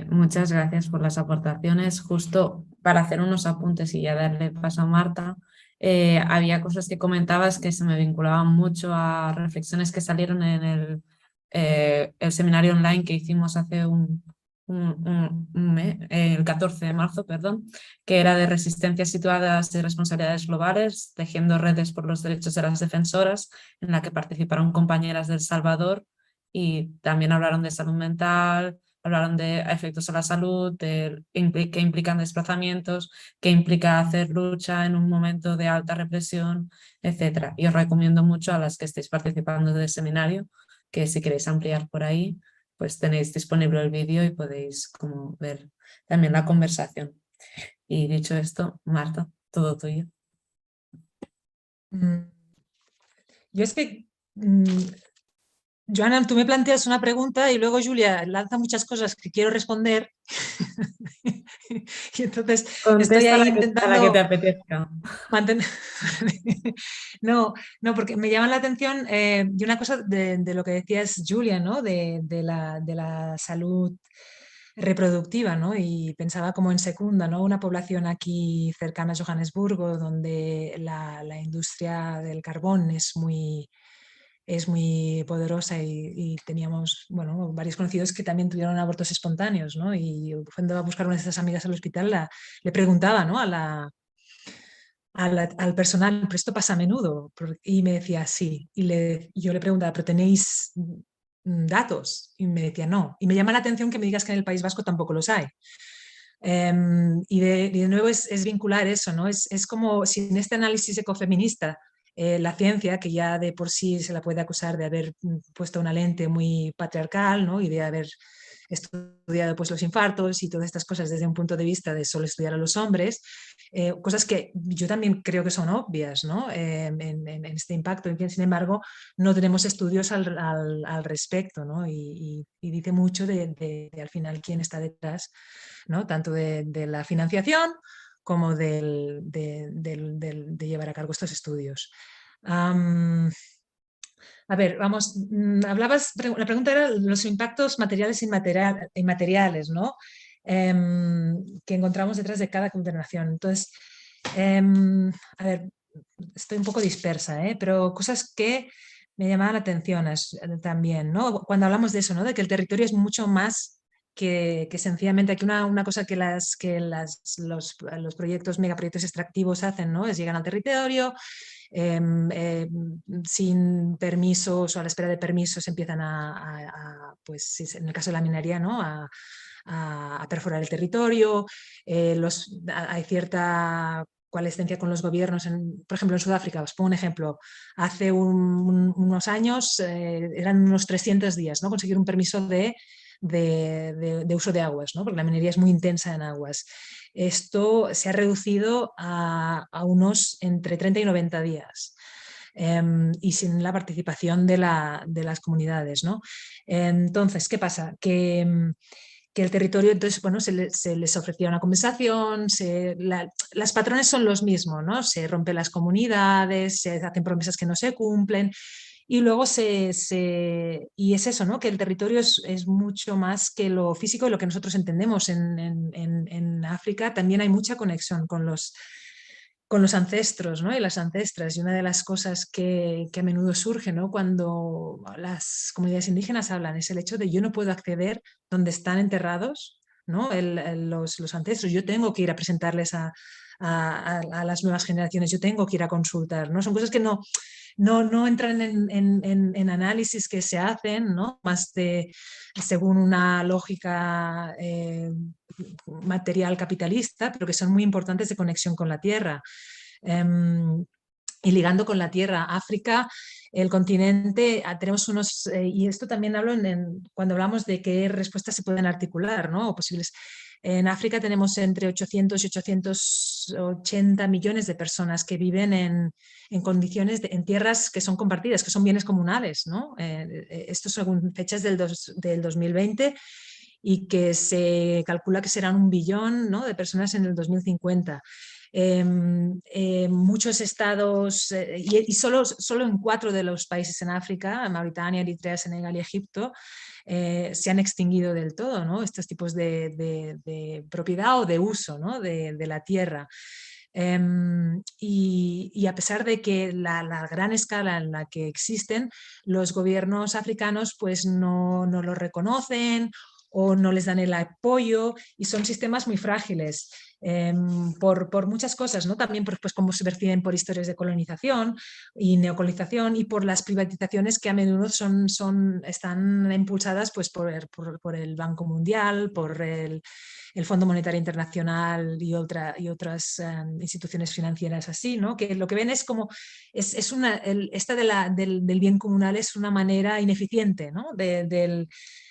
A: Muchas gracias por las aportaciones. Justo para hacer unos apuntes y ya darle paso a Marta, había cosas que comentabas que se me vinculaban mucho a reflexiones que salieron en el seminario online que hicimos hace un mes, el 14 de marzo, perdón, que era de resistencias situadas y responsabilidades globales, tejiendo redes por los derechos de las defensoras, en la que participaron compañeras de El Salvador y también hablaron de salud mental, hablaron de efectos a la salud, que implican desplazamientos, que implica hacer lucha en un momento de alta represión, etc. Y os recomiendo mucho a las que estéis participando del seminario, que si queréis ampliar por ahí, pues tenéis disponible el vídeo y podéis como ver también la conversación. Y dicho esto, Marta, todo tuyo.
C: Yo es que... Joana, tú me planteas una pregunta y luego Julia lanza muchas cosas que quiero responder y entonces estoy
A: Contesta
C: ahí
A: a la que te
C: intentando
A: apetezca.
C: mantener... No, porque me llama la atención de una cosa de lo que decías, Julia, ¿no? de la salud reproductiva, ¿no? Y pensaba como en Secunda, ¿no? Una población aquí cercana a Johannesburgo donde la industria del carbón es muy poderosa y teníamos, bueno, varios conocidos que también tuvieron abortos espontáneos, ¿no? Y cuando a buscar una de esas amigas al hospital le preguntaba, ¿no? Al personal, ¿pero esto pasa a menudo? Y me decía, sí. Y yo le preguntaba, ¿pero tenéis datos? Y me decía, no. Y me llama la atención que me digas que en el País Vasco tampoco los hay. Y de nuevo es vincular eso, ¿no? Es como si en este análisis ecofeminista la ciencia, que ya de por sí se la puede acusar de haber puesto una lente muy patriarcal, ¿no? Y de haber estudiado pues, los infartos y todas estas cosas desde un punto de vista de solo estudiar a los hombres, cosas que yo también creo que son obvias, ¿no? En este impacto. Sin embargo, no tenemos estudios al respecto, ¿no? Y dice mucho de al final quién está detrás, ¿no? Tanto de la financiación como de llevar a cabo estos estudios. A ver, vamos, hablabas, la pregunta era los impactos materiales e inmateriales, ¿no? Que encontramos detrás de cada contaminación. Entonces, a ver, estoy un poco dispersa, pero cosas que me llamaban la atención también, ¿no? Cuando hablamos de eso, ¿no? De que el territorio es mucho más que sencillamente aquí una cosa que los proyectos, megaproyectos extractivos hacen, ¿no? Es llegan al territorio, sin permisos o a la espera de permisos empiezan pues en el caso de la minería, ¿no? a perforar el territorio, hay cierta coalescencia con los gobiernos, por ejemplo en Sudáfrica, os pongo un ejemplo, hace unos años eran unos 300 días, ¿no? Conseguir un permiso de uso de aguas, ¿no? Porque la minería es muy intensa en aguas. Esto se ha reducido a unos entre 30 y 90 días. Y sin la participación de las comunidades, ¿no? Entonces, ¿qué pasa? Que el territorio, entonces, bueno, se les ofrecía una compensación, los patrones son los mismos, ¿no? Se rompen las comunidades, se hacen promesas que no se cumplen Y luego y es eso, ¿no? Que el territorio es mucho más que lo físico y lo que nosotros entendemos en África. También hay mucha conexión con los ancestros, ¿no? Y las ancestras. Y una de las cosas que a menudo surge, ¿no? Cuando las comunidades indígenas hablan es el hecho de yo no puedo acceder donde están enterrados, ¿no? Los ancestros. Yo tengo que ir a presentarles a las nuevas generaciones, yo tengo que ir a consultar, ¿no? Son cosas que no entran en análisis que se hacen, ¿no? Más según una lógica material capitalista, pero que son muy importantes de conexión con la tierra. Y ligando con la tierra, África, el continente, tenemos unos, y esto también hablo cuando hablamos de qué respuestas se pueden articular, ¿no? O posibles. En África tenemos entre 800 y 880 millones de personas que viven en condiciones, en tierras que son compartidas, que son bienes comunales, ¿no? Esto son fechas del 2020 y que se calcula que serán 1 billón, ¿no? de personas en el 2050. Muchos estados, y solo en 4 de los países en África, Mauritania, Eritrea, Senegal y Egipto, se han extinguido del todo, ¿no? estos tipos de propiedad o de uso, ¿no? de la tierra. Y a pesar de que la gran escala en la que existen, los gobiernos africanos pues no lo reconocen o no les dan el apoyo y son sistemas muy frágiles. Por muchas cosas, ¿no? También pues cómo se perciben por historias de colonización y neocolonización y por las privatizaciones que a menudo están impulsadas pues, por el Banco Mundial, por el Fondo Monetario Internacional y otras instituciones financieras así, ¿no? Que lo que ven es como, esta del bien comunal es una manera ineficiente, ¿no?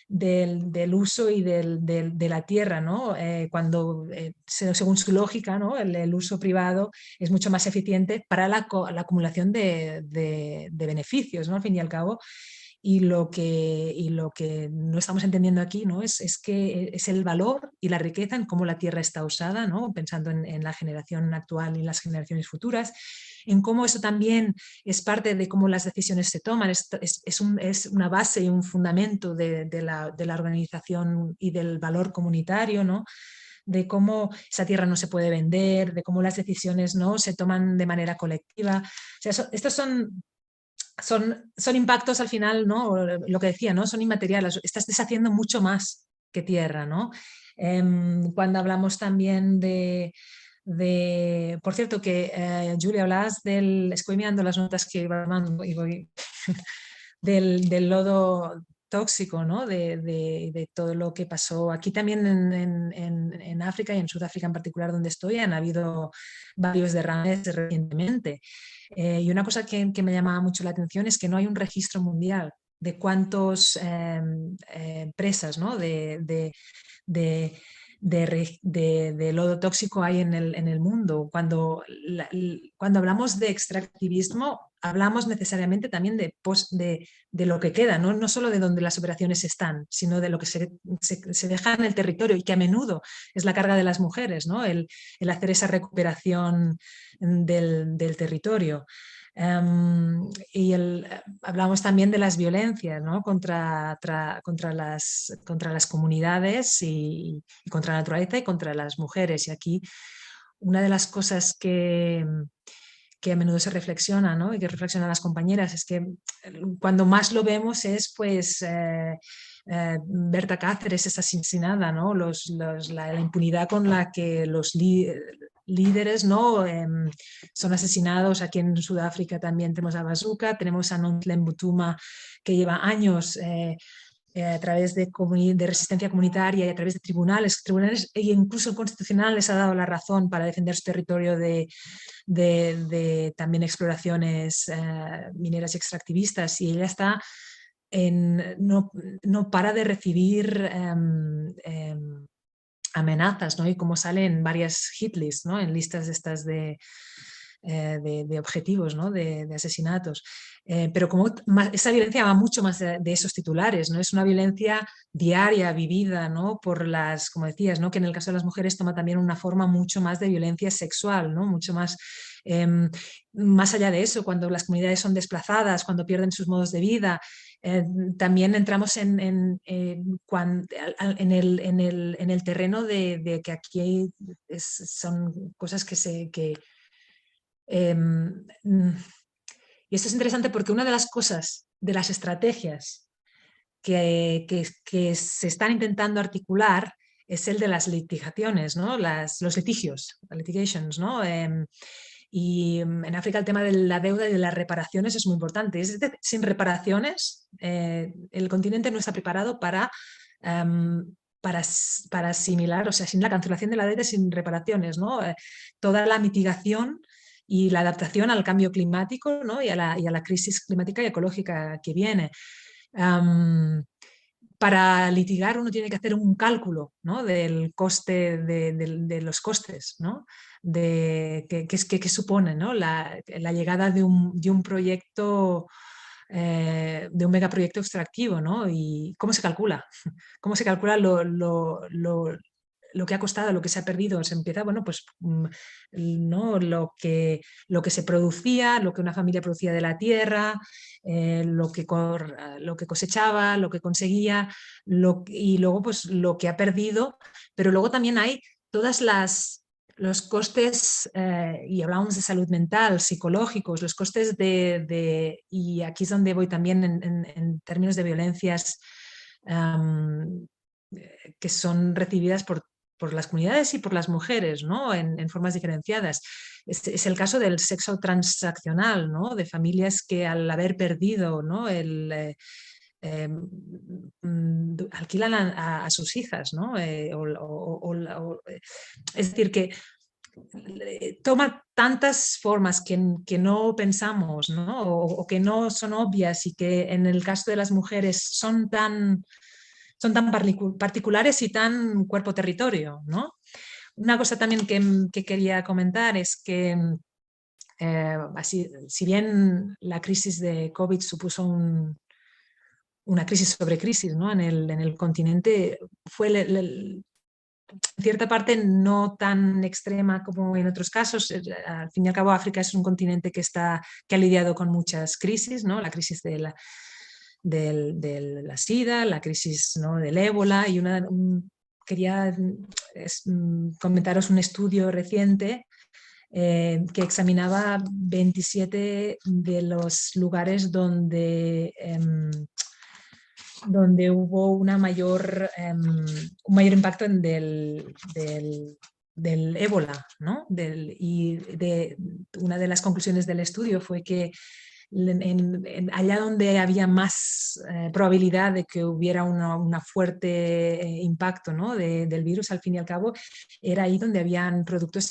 C: del uso y de la tierra, ¿no? Cuando, según su lógica, ¿no? el uso privado es mucho más eficiente para la acumulación de beneficios, ¿no? Al fin y al cabo. Y lo que no estamos entendiendo aquí, ¿no? es que es el valor y la riqueza en cómo la tierra está usada, ¿no? Pensando en la generación actual y en las generaciones futuras, en cómo eso también es parte de cómo las decisiones se toman, es una base y un fundamento de la organización y del valor comunitario, ¿no? De cómo esa tierra no se puede vender, de cómo las decisiones no se toman de manera colectiva. O sea, estos son impactos al final, ¿no? Lo que decía, ¿no? Son inmateriales. Estás deshaciendo mucho más que tierra, ¿no? Cuando hablamos también por cierto, que Julia, hablabas estoy mirando las notas que iba armando y voy del lodo tóxico, ¿no? De todo lo que pasó. Aquí también en África y en Sudáfrica en particular, donde estoy, han habido varios derrames recientemente. Y una cosa que me llamaba mucho la atención es que no hay un registro mundial de cuántas presas, ¿no? de lodo tóxico hay en el mundo. Cuando hablamos de extractivismo, hablamos necesariamente también de lo que queda, ¿no? Solo de donde las operaciones están, sino de lo que se deja en el territorio y que a menudo es la carga de las mujeres, ¿no? el hacer esa recuperación del territorio. Hablamos también de las violencias, ¿no? contra las comunidades y contra la naturaleza y contra las mujeres. Y aquí una de las cosas que a menudo se reflexiona, ¿no? y que reflexionan las compañeras es que cuando más lo vemos es pues Berta Cáceres es asesinada, ¿no? La impunidad con la que los líderes, ¿no? son asesinados. Aquí en Sudáfrica también tenemos a Bazuka, tenemos a Nonhle Mbutuma, que lleva años a través de resistencia comunitaria y a través de tribunales e incluso el Constitucional les ha dado la razón para defender su territorio de también exploraciones mineras y extractivistas, y ella está no para de recibir amenazas, ¿no? Y como sale en varias hit lists, ¿no? En listas estas de objetivos, ¿no? de asesinatos. Pero como esa violencia va mucho más de esos titulares, ¿no? Es una violencia diaria, vivida, ¿no? por como decías, ¿no? que en el caso de las mujeres toma también una forma mucho más de violencia sexual, ¿no? mucho más Más allá de eso, cuando las comunidades son desplazadas, cuando pierden sus modos de vida, también entramos en el terreno de que aquí son cosas y esto es interesante porque una de las cosas, de las estrategias que se están intentando articular es el de las litigaciones, ¿no? Los litigios, litigations, ¿no? Y en África el tema de la deuda y de las reparaciones es muy importante. Es decir, sin reparaciones, el continente no está preparado para asimilar, o sea, sin la cancelación de la deuda, sin reparaciones, ¿no? Toda la mitigación y la adaptación al cambio climático, ¿no? y a la crisis climática y ecológica que viene. Para litigar uno tiene que hacer un cálculo, ¿no? Del coste, de los costes, ¿no? ¿Qué supone, ¿no? la llegada de un proyecto, de un megaproyecto extractivo, ¿no? Y cómo se calcula, cómo se calcula lo que ha costado, lo que se ha perdido. Se empieza, bueno, pues ¿no? lo que se producía, lo que una familia producía de la tierra, lo que cosechaba, lo que conseguía, y luego pues lo que ha perdido, pero luego también hay todas los costes, y hablábamos de salud mental, psicológicos, los costes y aquí es donde voy también en términos de violencias que son recibidas por las comunidades y por las mujeres, ¿no? en formas diferenciadas. Es el caso del sexo transaccional, ¿no? De familias que al haber perdido, ¿no? Alquilan a sus hijas, ¿no? Es decir, que toma tantas formas que no pensamos, ¿no? O que no son obvias y que en el caso de las mujeres son tan particulares y tan cuerpo-territorio, ¿no? Una cosa también que quería comentar es que si bien la crisis de COVID supuso una crisis sobre crisis, ¿no? en el continente, fue en cierta parte no tan extrema como en otros casos. Al fin y al cabo, África es un continente que ha lidiado con muchas crisis, ¿no? La crisis de la SIDA, la crisis, ¿no? del ébola, y quería comentaros un estudio reciente que examinaba 27 de los lugares donde hubo un mayor impacto del ébola, ¿no? Y una de las conclusiones del estudio fue que allá donde había más probabilidad de que hubiera un fuerte impacto, ¿no? del virus, al fin y al cabo, era ahí donde habían proyectos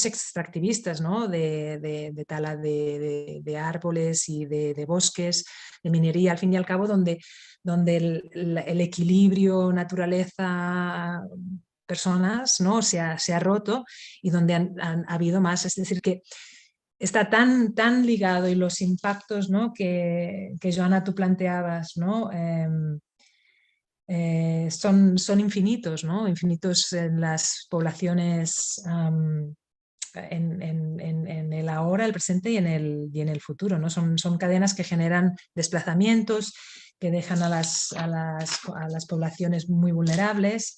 C: extractivistas, ¿no? de tala de árboles y de bosques, de minería, al fin y al cabo, donde el equilibrio naturaleza personas, ¿no? se ha roto, y donde ha habido más. Es decir, que está tan ligado, y los impactos, ¿no? que Joana, tú planteabas, ¿no? Son infinitos, ¿no? Infinitos en las poblaciones, en el ahora, el presente y en el futuro, ¿no? Son cadenas que generan desplazamientos, que dejan a las poblaciones muy vulnerables.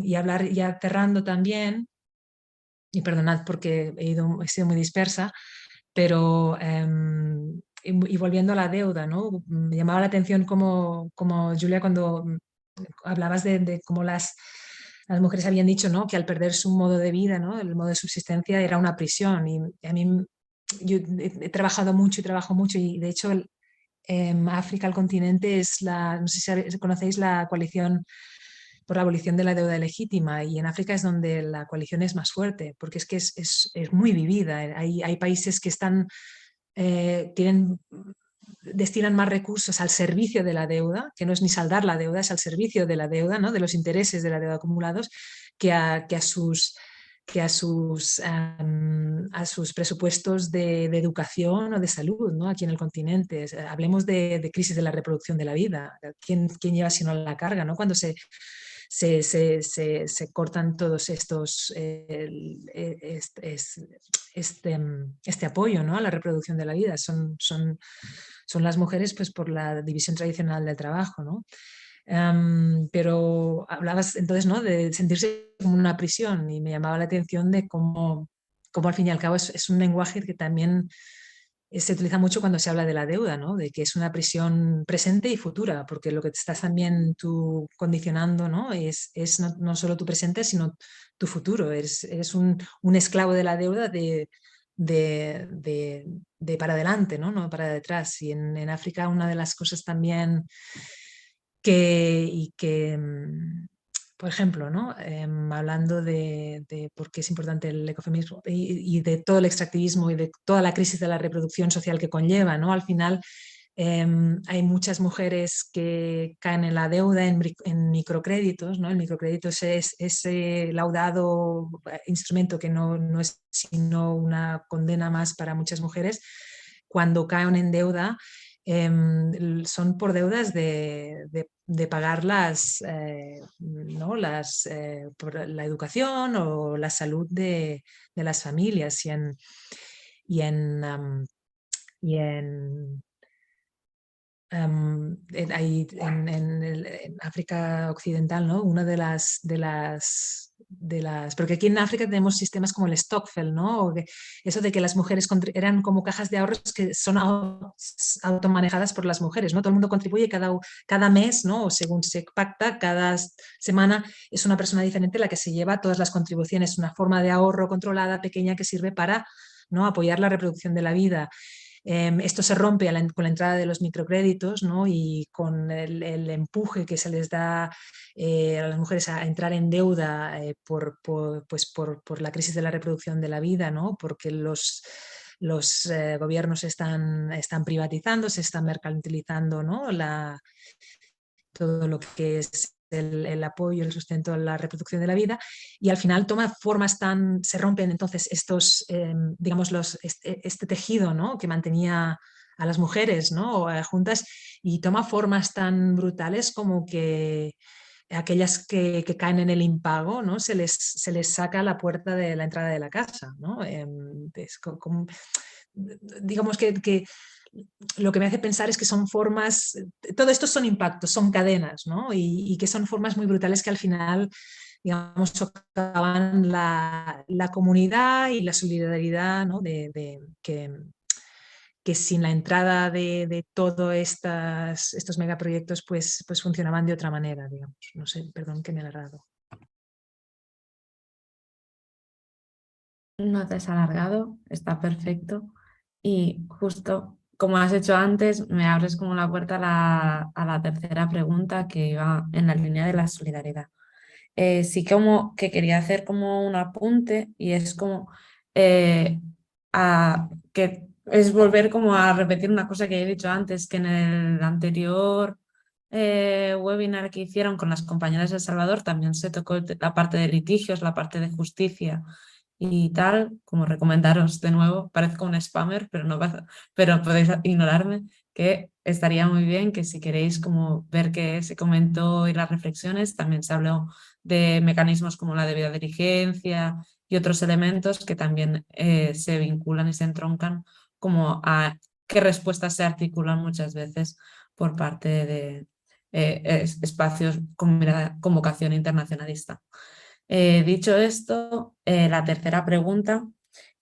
C: Y hablar, ya cerrando también, y perdonad porque he sido muy dispersa, pero y volviendo a la deuda, ¿no? Me llamaba la atención como Julia, cuando hablabas de cómo las mujeres habían dicho, ¿no? que al perder su modo de vida, ¿no? el modo de subsistencia, era una prisión. Y a mí, yo he trabajado mucho y trabajo mucho, y de hecho África, el continente, no sé si conocéis la coalición por la abolición de la deuda legítima, y en África es donde la coalición es más fuerte, porque es que es muy vivida. Hay países que destinan más recursos al servicio de la deuda, que no es ni saldar la deuda, es al servicio de la deuda, ¿no? de los intereses de la deuda acumulados, que a sus presupuestos de educación o de salud, ¿no? aquí en el continente. Hablemos de crisis de la reproducción de la vida. ¿Quién lleva sino la carga, ¿no? cuando se se cortan todos estos, este apoyo, ¿no?, a la reproducción de la vida. Son las mujeres, pues, por la división tradicional del trabajo, ¿no? Pero hablabas entonces, ¿no?, de sentirse como una prisión, y me llamaba la atención de cómo al fin y al cabo es un lenguaje que también se utiliza mucho cuando se habla de la deuda, ¿no?, de que es una prisión presente y futura, porque lo que te estás también tú condicionando, ¿no?, es no solo tu presente, sino tu futuro. Eres un esclavo de la deuda de para adelante, ¿no?, no para detrás. Y en África una de las cosas también por ejemplo, ¿no?, hablando de por qué es importante el ecofeminismo y de todo el extractivismo y de toda la crisis de la reproducción social que conlleva, ¿no? Al final hay muchas mujeres que caen en la deuda en microcréditos, ¿no? El microcrédito es ese laudado instrumento que no es sino una condena más para muchas mujeres. Cuando caen en deuda, son por deudas de pagar ¿no?, por la educación o la salud de las familias. Y en África Occidental, ¿no?, una de las porque aquí en África tenemos sistemas como el Stokvel, ¿no?, eso de que las mujeres eran como cajas de ahorros que son automanejadas por las mujeres, ¿no? Todo el mundo contribuye cada mes, ¿no?, o según se pacta, cada semana es una persona diferente la que se lleva todas las contribuciones, una forma de ahorro controlada, pequeña, que sirve para, ¿no?, apoyar la reproducción de la vida. Esto se rompe con la entrada de los microcréditos, ¿no?, y con el empuje que se les da a las mujeres a entrar en deuda por la crisis de la reproducción de la vida, ¿no?, porque los gobiernos están privatizando, se están mercantilizando, ¿no?, todo lo que es el apoyo, el sustento a la reproducción de la vida, y al final toma formas se rompen entonces estos, digamos, este tejido, ¿no?, que mantenía a las mujeres, ¿no?, juntas, y toma formas tan brutales como que aquellas que caen en el impago, ¿no?, se les saca a la puerta de la entrada de la casa, ¿no? Digamos que lo que me hace pensar es que son formas, todo esto son impactos, son cadenas, ¿no?, y que son formas muy brutales que al final, digamos, socavaban la comunidad y la solidaridad, ¿no?, que sin la entrada de todos estos megaproyectos pues funcionaban de otra manera, digamos. No sé, perdón que me he alargado.
A: No te has alargado, está perfecto. Y justo como has hecho antes, me abres como la puerta a la tercera pregunta, que va en la línea de la solidaridad. Sí, como que quería hacer como un apunte, y es como que es volver como a repetir una cosa que he dicho antes, que en el anterior webinar que hicieron con las compañeras de El Salvador también se tocó la parte de litigios, la parte de justicia y tal. Como recomendaros de nuevo, parezco un spammer, pero no pasa, pero podéis ignorarme, que estaría muy bien que si queréis como ver qué se comentó y las reflexiones, también se habló de mecanismos como la debida diligencia y otros elementos que también se vinculan y se entroncan como a qué respuestas se articulan muchas veces por parte de espacios con vocación internacionalista. Dicho esto, la tercera pregunta,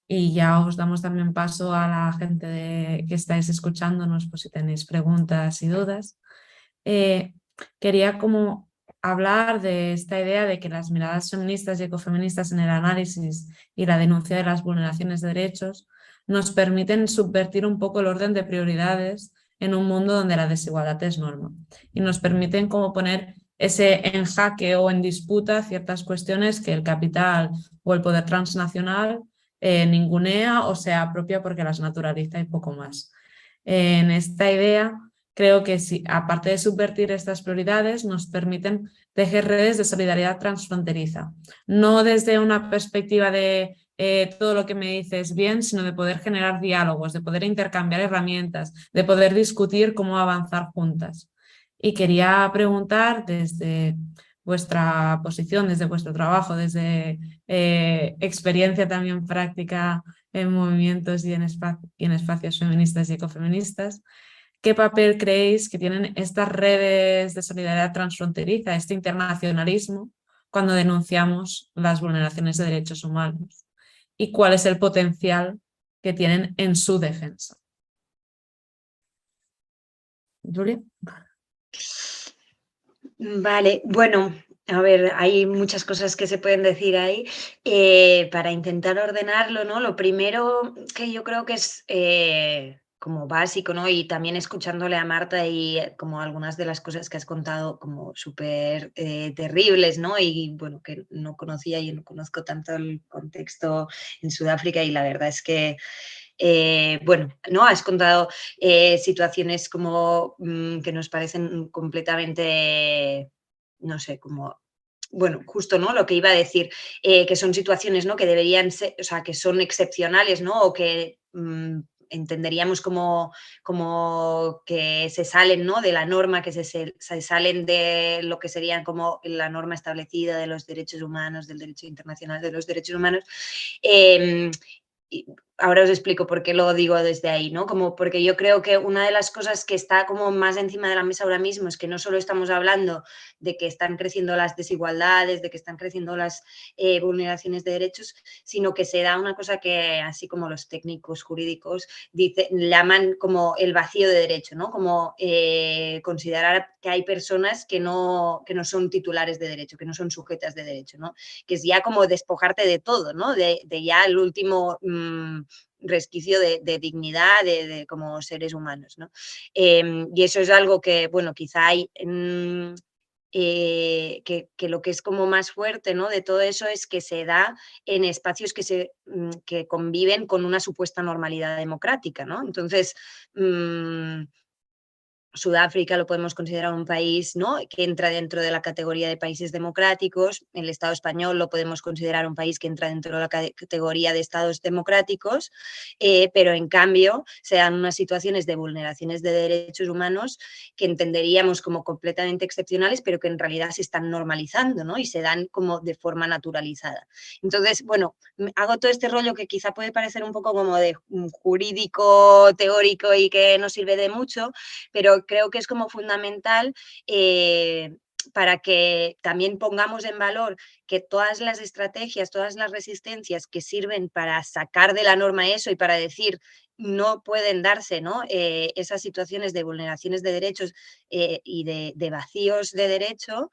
A: y ya os damos también paso a la gente que estáis escuchándonos, por si tenéis preguntas y dudas. Quería como hablar de esta idea de que las miradas feministas y ecofeministas en el análisis y la denuncia de las vulneraciones de derechos nos permiten subvertir un poco el orden de prioridades en un mundo donde la desigualdad es norma, y nos permiten como poner en jaque o en disputa ciertas cuestiones que el capital o el poder transnacional ningunea o se apropia porque las naturaliza y poco más. En esta idea, creo que si, aparte de subvertir estas prioridades, nos permiten tejer redes de solidaridad transfronteriza, no desde una perspectiva de todo lo que me dices bien, sino de poder generar diálogos, de poder intercambiar herramientas, de poder discutir cómo avanzar juntas. Y quería preguntar desde vuestra posición, desde vuestro trabajo, desde experiencia también práctica en movimientos y en espacios feministas y ecofeministas. ¿Qué papel creéis que tienen estas redes de solidaridad transfronteriza, este internacionalismo, cuando denunciamos las vulneraciones de derechos humanos? ¿Y cuál es el potencial que tienen en su defensa? Julia.
B: Vale, bueno, a ver, hay muchas cosas que se pueden decir ahí. Para intentar ordenarlo, ¿no? Lo primero que yo creo que es como básico, ¿no? Y también escuchándole a Marta y como algunas de las cosas que has contado como súper terribles, ¿no? Y bueno, que no conocía y no conozco tanto el contexto en Sudáfrica y la verdad es que bueno, ¿no? Has contado situaciones como que nos parecen completamente, no sé, como, bueno, justo, ¿no? Lo que iba a decir, que son situaciones, ¿no? Que deberían ser, o sea, que son excepcionales, ¿no? O que entenderíamos como que se salen, ¿no? De la norma, que se salen de lo que serían como la norma establecida de los derechos humanos, del derecho internacional de los derechos humanos. Y ahora os explico por qué lo digo desde ahí, ¿no? Como porque yo creo que una de las cosas que está como más encima de la mesa ahora mismo es que no solo estamos hablando de que están creciendo las desigualdades, de que están creciendo las vulneraciones de derechos, sino que se da una cosa que, así como los técnicos jurídicos llaman como el vacío de derecho, ¿no? Como considerar que hay personas que no son titulares de derecho, que no son sujetas de derecho, ¿no? Que es ya como despojarte de todo, ¿no? De ya el último resquicio de dignidad como seres humanos, ¿no? Y eso es algo que, bueno, quizá hay que lo que es como más fuerte, ¿no? De todo eso es que se da en espacios que conviven con una supuesta normalidad democrática, ¿no? Entonces, Sudáfrica lo podemos considerar un país, ¿no? Que entra dentro de la categoría de países democráticos. El Estado español lo podemos considerar un país que entra dentro de la categoría de estados democráticos, pero en cambio se dan unas situaciones de vulneraciones de derechos humanos que entenderíamos como completamente excepcionales, pero que en realidad se están normalizando, ¿no? Y se dan como de forma naturalizada. Entonces, bueno, hago todo este rollo que quizá puede parecer un poco como de jurídico, teórico y que no sirve de mucho, pero creo que es como fundamental para que también pongamos en valor que todas las estrategias, todas las resistencias que sirven para sacar de la norma eso y para decir no pueden darse, ¿no? Esas situaciones de vulneraciones de derechos y de vacíos de derecho,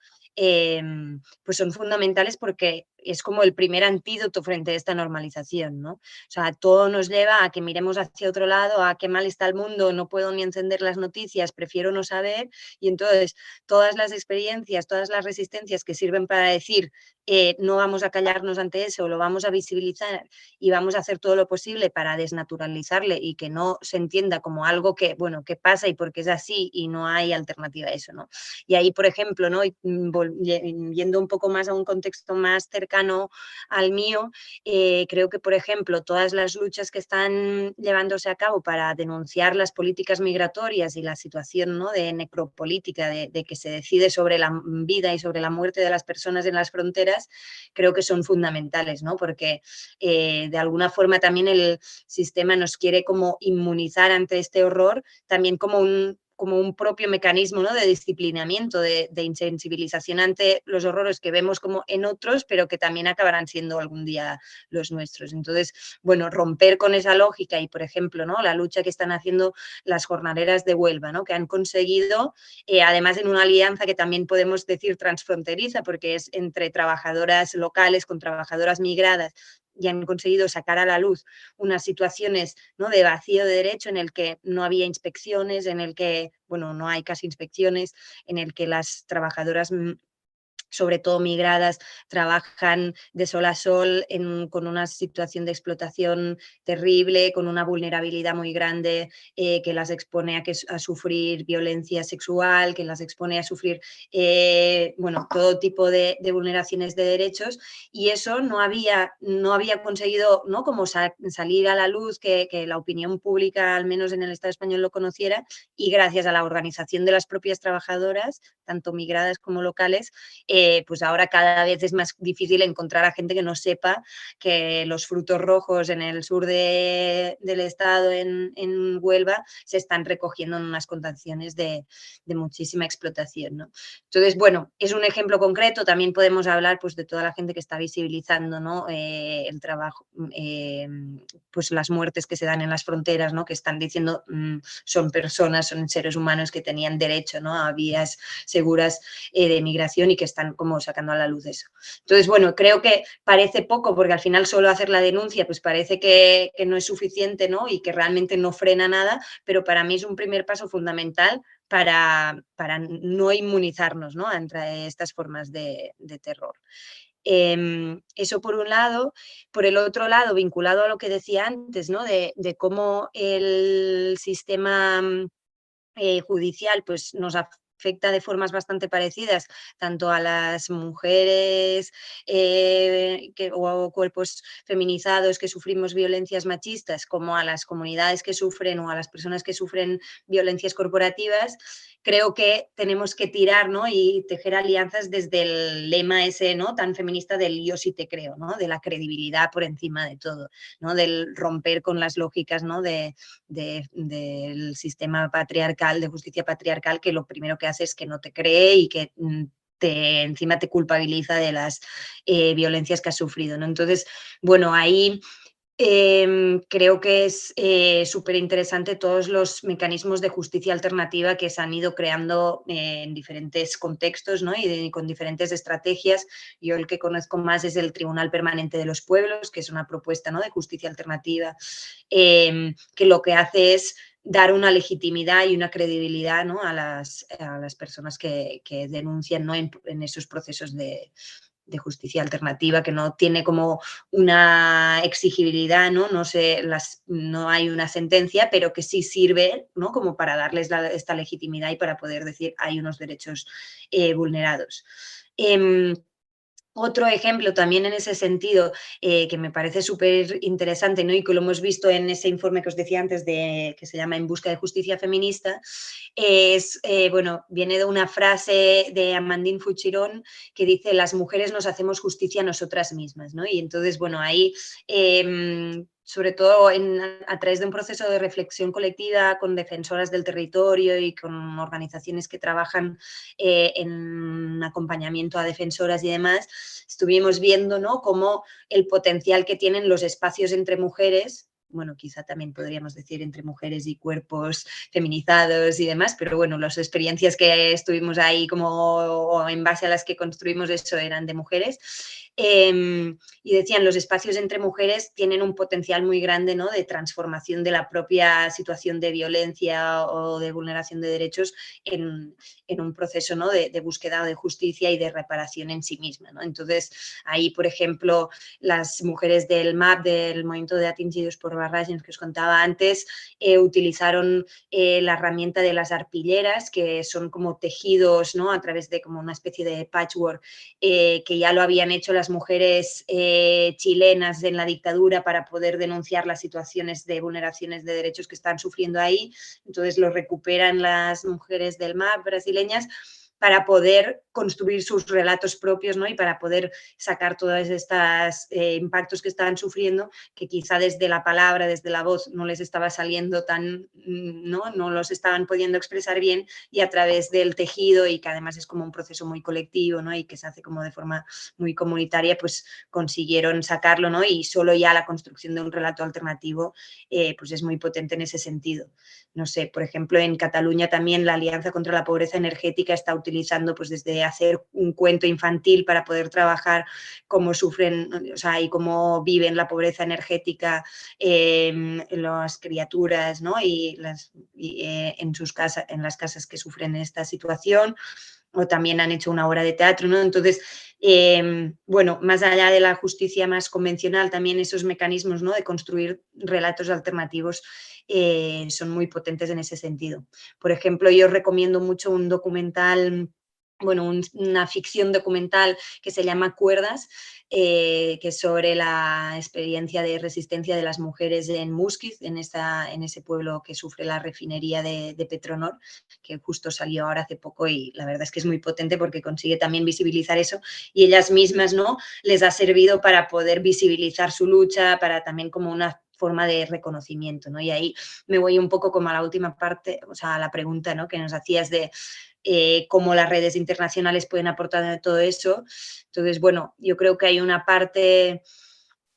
B: pues son fundamentales porque es como el primer antídoto frente a esta normalización, ¿no? O sea, todo nos lleva a que miremos hacia otro lado, a qué mal está el mundo, no puedo ni encender las noticias, prefiero no saber, y entonces todas las experiencias, todas las resistencias que sirven para decir no vamos a callarnos ante eso, lo vamos a visibilizar y vamos a hacer todo lo posible para desnaturalizarle y que no se entienda como algo que, bueno, que pasa y porque es así y no hay alternativa a eso, ¿no? Y ahí, por ejemplo, ¿no? Yendo un poco más a un contexto más cercano al mío, creo que, por ejemplo, todas las luchas que están llevándose a cabo para denunciar las políticas migratorias y la situación, ¿no? De necropolítica, de que se decide sobre la vida y sobre la muerte de las personas en las fronteras, creo que son fundamentales, ¿no? Porque de alguna forma también el sistema nos quiere como inmunizar ante este horror, también como un propio mecanismo, ¿no? De disciplinamiento, de insensibilización ante los horrores que vemos como en otros, pero que también acabarán siendo algún día los nuestros. Entonces, bueno, romper con esa lógica y, por ejemplo, ¿no? La lucha que están haciendo las jornaleras de Huelva, ¿no? Que han conseguido, además en una alianza que también podemos decir transfronteriza, porque es entre trabajadoras locales con trabajadoras migradas, y han conseguido sacar a la luz unas situaciones, ¿no? De vacío de derecho en el que no había inspecciones, en el que, bueno, no hay casi inspecciones, en el que las trabajadoras sobre todo migradas, trabajan de sol a sol con una situación de explotación terrible, con una vulnerabilidad muy grande que las expone a sufrir violencia sexual, que las expone a sufrir bueno, todo tipo de vulneraciones de derechos, y eso no había conseguido, ¿no? Como salir a la luz, que la opinión pública, al menos en el Estado español, lo conociera, y gracias a la organización de las propias trabajadoras, tanto migradas como locales, pues ahora cada vez es más difícil encontrar a gente que no sepa que los frutos rojos en el sur del estado, en Huelva, se están recogiendo en unas condiciones de muchísima explotación, ¿no? Entonces, bueno, es un ejemplo concreto. También podemos hablar pues, de toda la gente que está visibilizando, ¿no? El trabajo, pues las muertes que se dan en las fronteras, ¿no? Que están diciendo son personas, son seres humanos que tenían derecho, ¿no? A vías seguras de migración y que están como sacando a la luz eso. Entonces, bueno, creo que parece poco porque al final solo hacer la denuncia pues parece que no es suficiente, ¿no? Y que realmente no frena nada, pero para mí es un primer paso fundamental para no inmunizarnos, ¿no? Entre estas formas de terror. Eso por un lado. Por el otro lado, vinculado a lo que decía antes, ¿no? de cómo el sistema judicial pues, nos afecta de formas bastante parecidas, tanto a las mujeres o cuerpos feminizados que sufrimos violencias machistas, como a las comunidades que sufren o a las personas que sufren violencias corporativas. Creo que tenemos que tirar, ¿no? Y tejer alianzas desde el lema ese, ¿no? Tan feminista del yo sí te creo, ¿no? De la credibilidad por encima de todo, ¿no? Del romper con las lógicas, ¿no? del sistema patriarcal, de justicia patriarcal, que lo primero que hace es que no te cree y que encima te culpabiliza de las violencias que has sufrido, ¿no? Entonces, bueno, ahí creo que es súper interesante todos los mecanismos de justicia alternativa que se han ido creando en diferentes contextos, ¿no? Y con diferentes estrategias. Yo el que conozco más es el Tribunal Permanente de los Pueblos, que es una propuesta, ¿no? De justicia alternativa, que lo que hace es dar una legitimidad y una credibilidad, ¿no? a las personas que denuncian, ¿no? en esos procesos de justicia alternativa, que no tiene como una exigibilidad, ¿no? No hay una sentencia, pero que sí sirve, ¿no? Como para darles esta legitimidad y para poder decir hay unos derechos vulnerados. Otro ejemplo también en ese sentido que me parece súper interesante, ¿no? Y que lo hemos visto en ese informe que os decía antes que se llama En busca de justicia feminista, es, bueno, viene de una frase de Amandine Fuchirón que dice: las mujeres nos hacemos justicia a nosotras mismas, ¿no? Y entonces, bueno, ahí sobre todo a través de un proceso de reflexión colectiva con defensoras del territorio y con organizaciones que trabajan en acompañamiento a defensoras y demás, estuvimos viendo, ¿no? Cómo el potencial que tienen los espacios entre mujeres, bueno, quizá también podríamos decir entre mujeres y cuerpos feminizados y demás, pero bueno, las experiencias que estuvimos ahí como en base a las que construimos eso eran de mujeres. Y decían, los espacios entre mujeres tienen un potencial muy grande, ¿no? De transformación de la propia situación de violencia o de vulneración de derechos en un proceso, ¿no? de búsqueda de justicia y de reparación en sí misma, ¿no? Entonces, ahí, por ejemplo, las mujeres del MAP, del Movimiento de Atingidos por Barragens que os contaba antes, utilizaron la herramienta de las arpilleras, que son como tejidos, ¿no? A través de como una especie de patchwork que ya lo habían hecho las mujeres chilenas en la dictadura para poder denunciar las situaciones de vulneraciones de derechos que están sufriendo ahí. Entonces lo recuperan las mujeres del MAP brasileñas para poder construir sus relatos propios, ¿no? Y para poder sacar todos estos impactos que estaban sufriendo, que quizá desde la palabra, desde la voz, no les estaba saliendo tan, no los estaban pudiendo expresar bien, y a través del tejido, y que además es como un proceso muy colectivo, ¿no? Y que se hace como de forma muy comunitaria, pues consiguieron sacarlo, ¿no? Y solo ya la construcción de un relato alternativo pues es muy potente en ese sentido. No sé, por ejemplo, en Cataluña también la Alianza contra la Pobreza Energética está utilizando pues desde hacer un cuento infantil para poder trabajar cómo sufren, o sea, y cómo viven la pobreza energética las criaturas, ¿no? Y en sus casas, en las casas que sufren esta situación. O también han hecho una obra de teatro, ¿no? Entonces, bueno, más allá de la justicia más convencional, también esos mecanismos, ¿no? De construir relatos alternativos son muy potentes en ese sentido. Por ejemplo, yo recomiendo mucho un documental bueno, una ficción documental que se llama Cuerdas, que es sobre la experiencia de resistencia de las mujeres en Muskiz, en ese pueblo que sufre la refinería de Petronor, que justo salió ahora hace poco, y la verdad es que es muy potente porque consigue también visibilizar eso, y ellas mismas, ¿no?, les ha servido para poder visibilizar su lucha, para también como una forma de reconocimiento, ¿no? Y ahí me voy un poco como a la última parte, o sea, a la pregunta, ¿no?, que nos hacías de cómo las redes internacionales pueden aportar a todo eso. Entonces, bueno, yo creo que hay una parte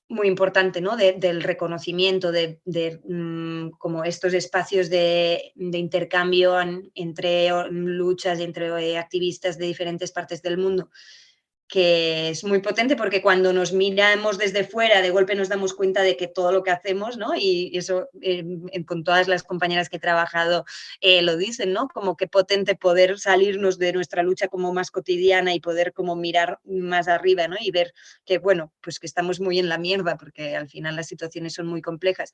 B: muy importante, ¿no?, del reconocimiento de como estos espacios de intercambio entre luchas y entre activistas de diferentes partes del mundo, que es muy potente porque cuando nos miramos desde fuera, de golpe nos damos cuenta de que todo lo que hacemos, ¿no? Y eso con todas las compañeras que he trabajado lo dicen, ¿no? Como que potente poder salirnos de nuestra lucha como más cotidiana y poder como mirar más arriba, ¿no? Y ver que, bueno, pues que estamos muy en la mierda porque al final las situaciones son muy complejas,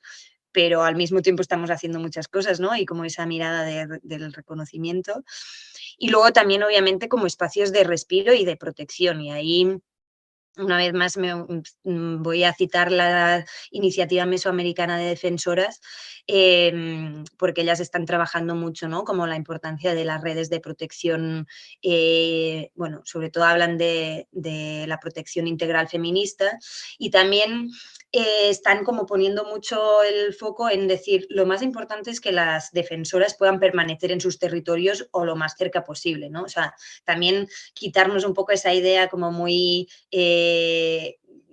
B: pero al mismo tiempo estamos haciendo muchas cosas, ¿no? Y como esa mirada del reconocimiento. Y luego también, obviamente, como espacios de respiro y de protección. Y ahí, una vez más, voy a citar la iniciativa mesoamericana de defensoras, porque ellas están trabajando mucho, ¿no?, como la importancia de las redes de protección, bueno, sobre todo hablan de la protección integral feminista, y también están como poniendo mucho el foco en decir lo más importante es que las defensoras puedan permanecer en sus territorios o lo más cerca posible, ¿no? O sea, también quitarnos un poco esa idea como muy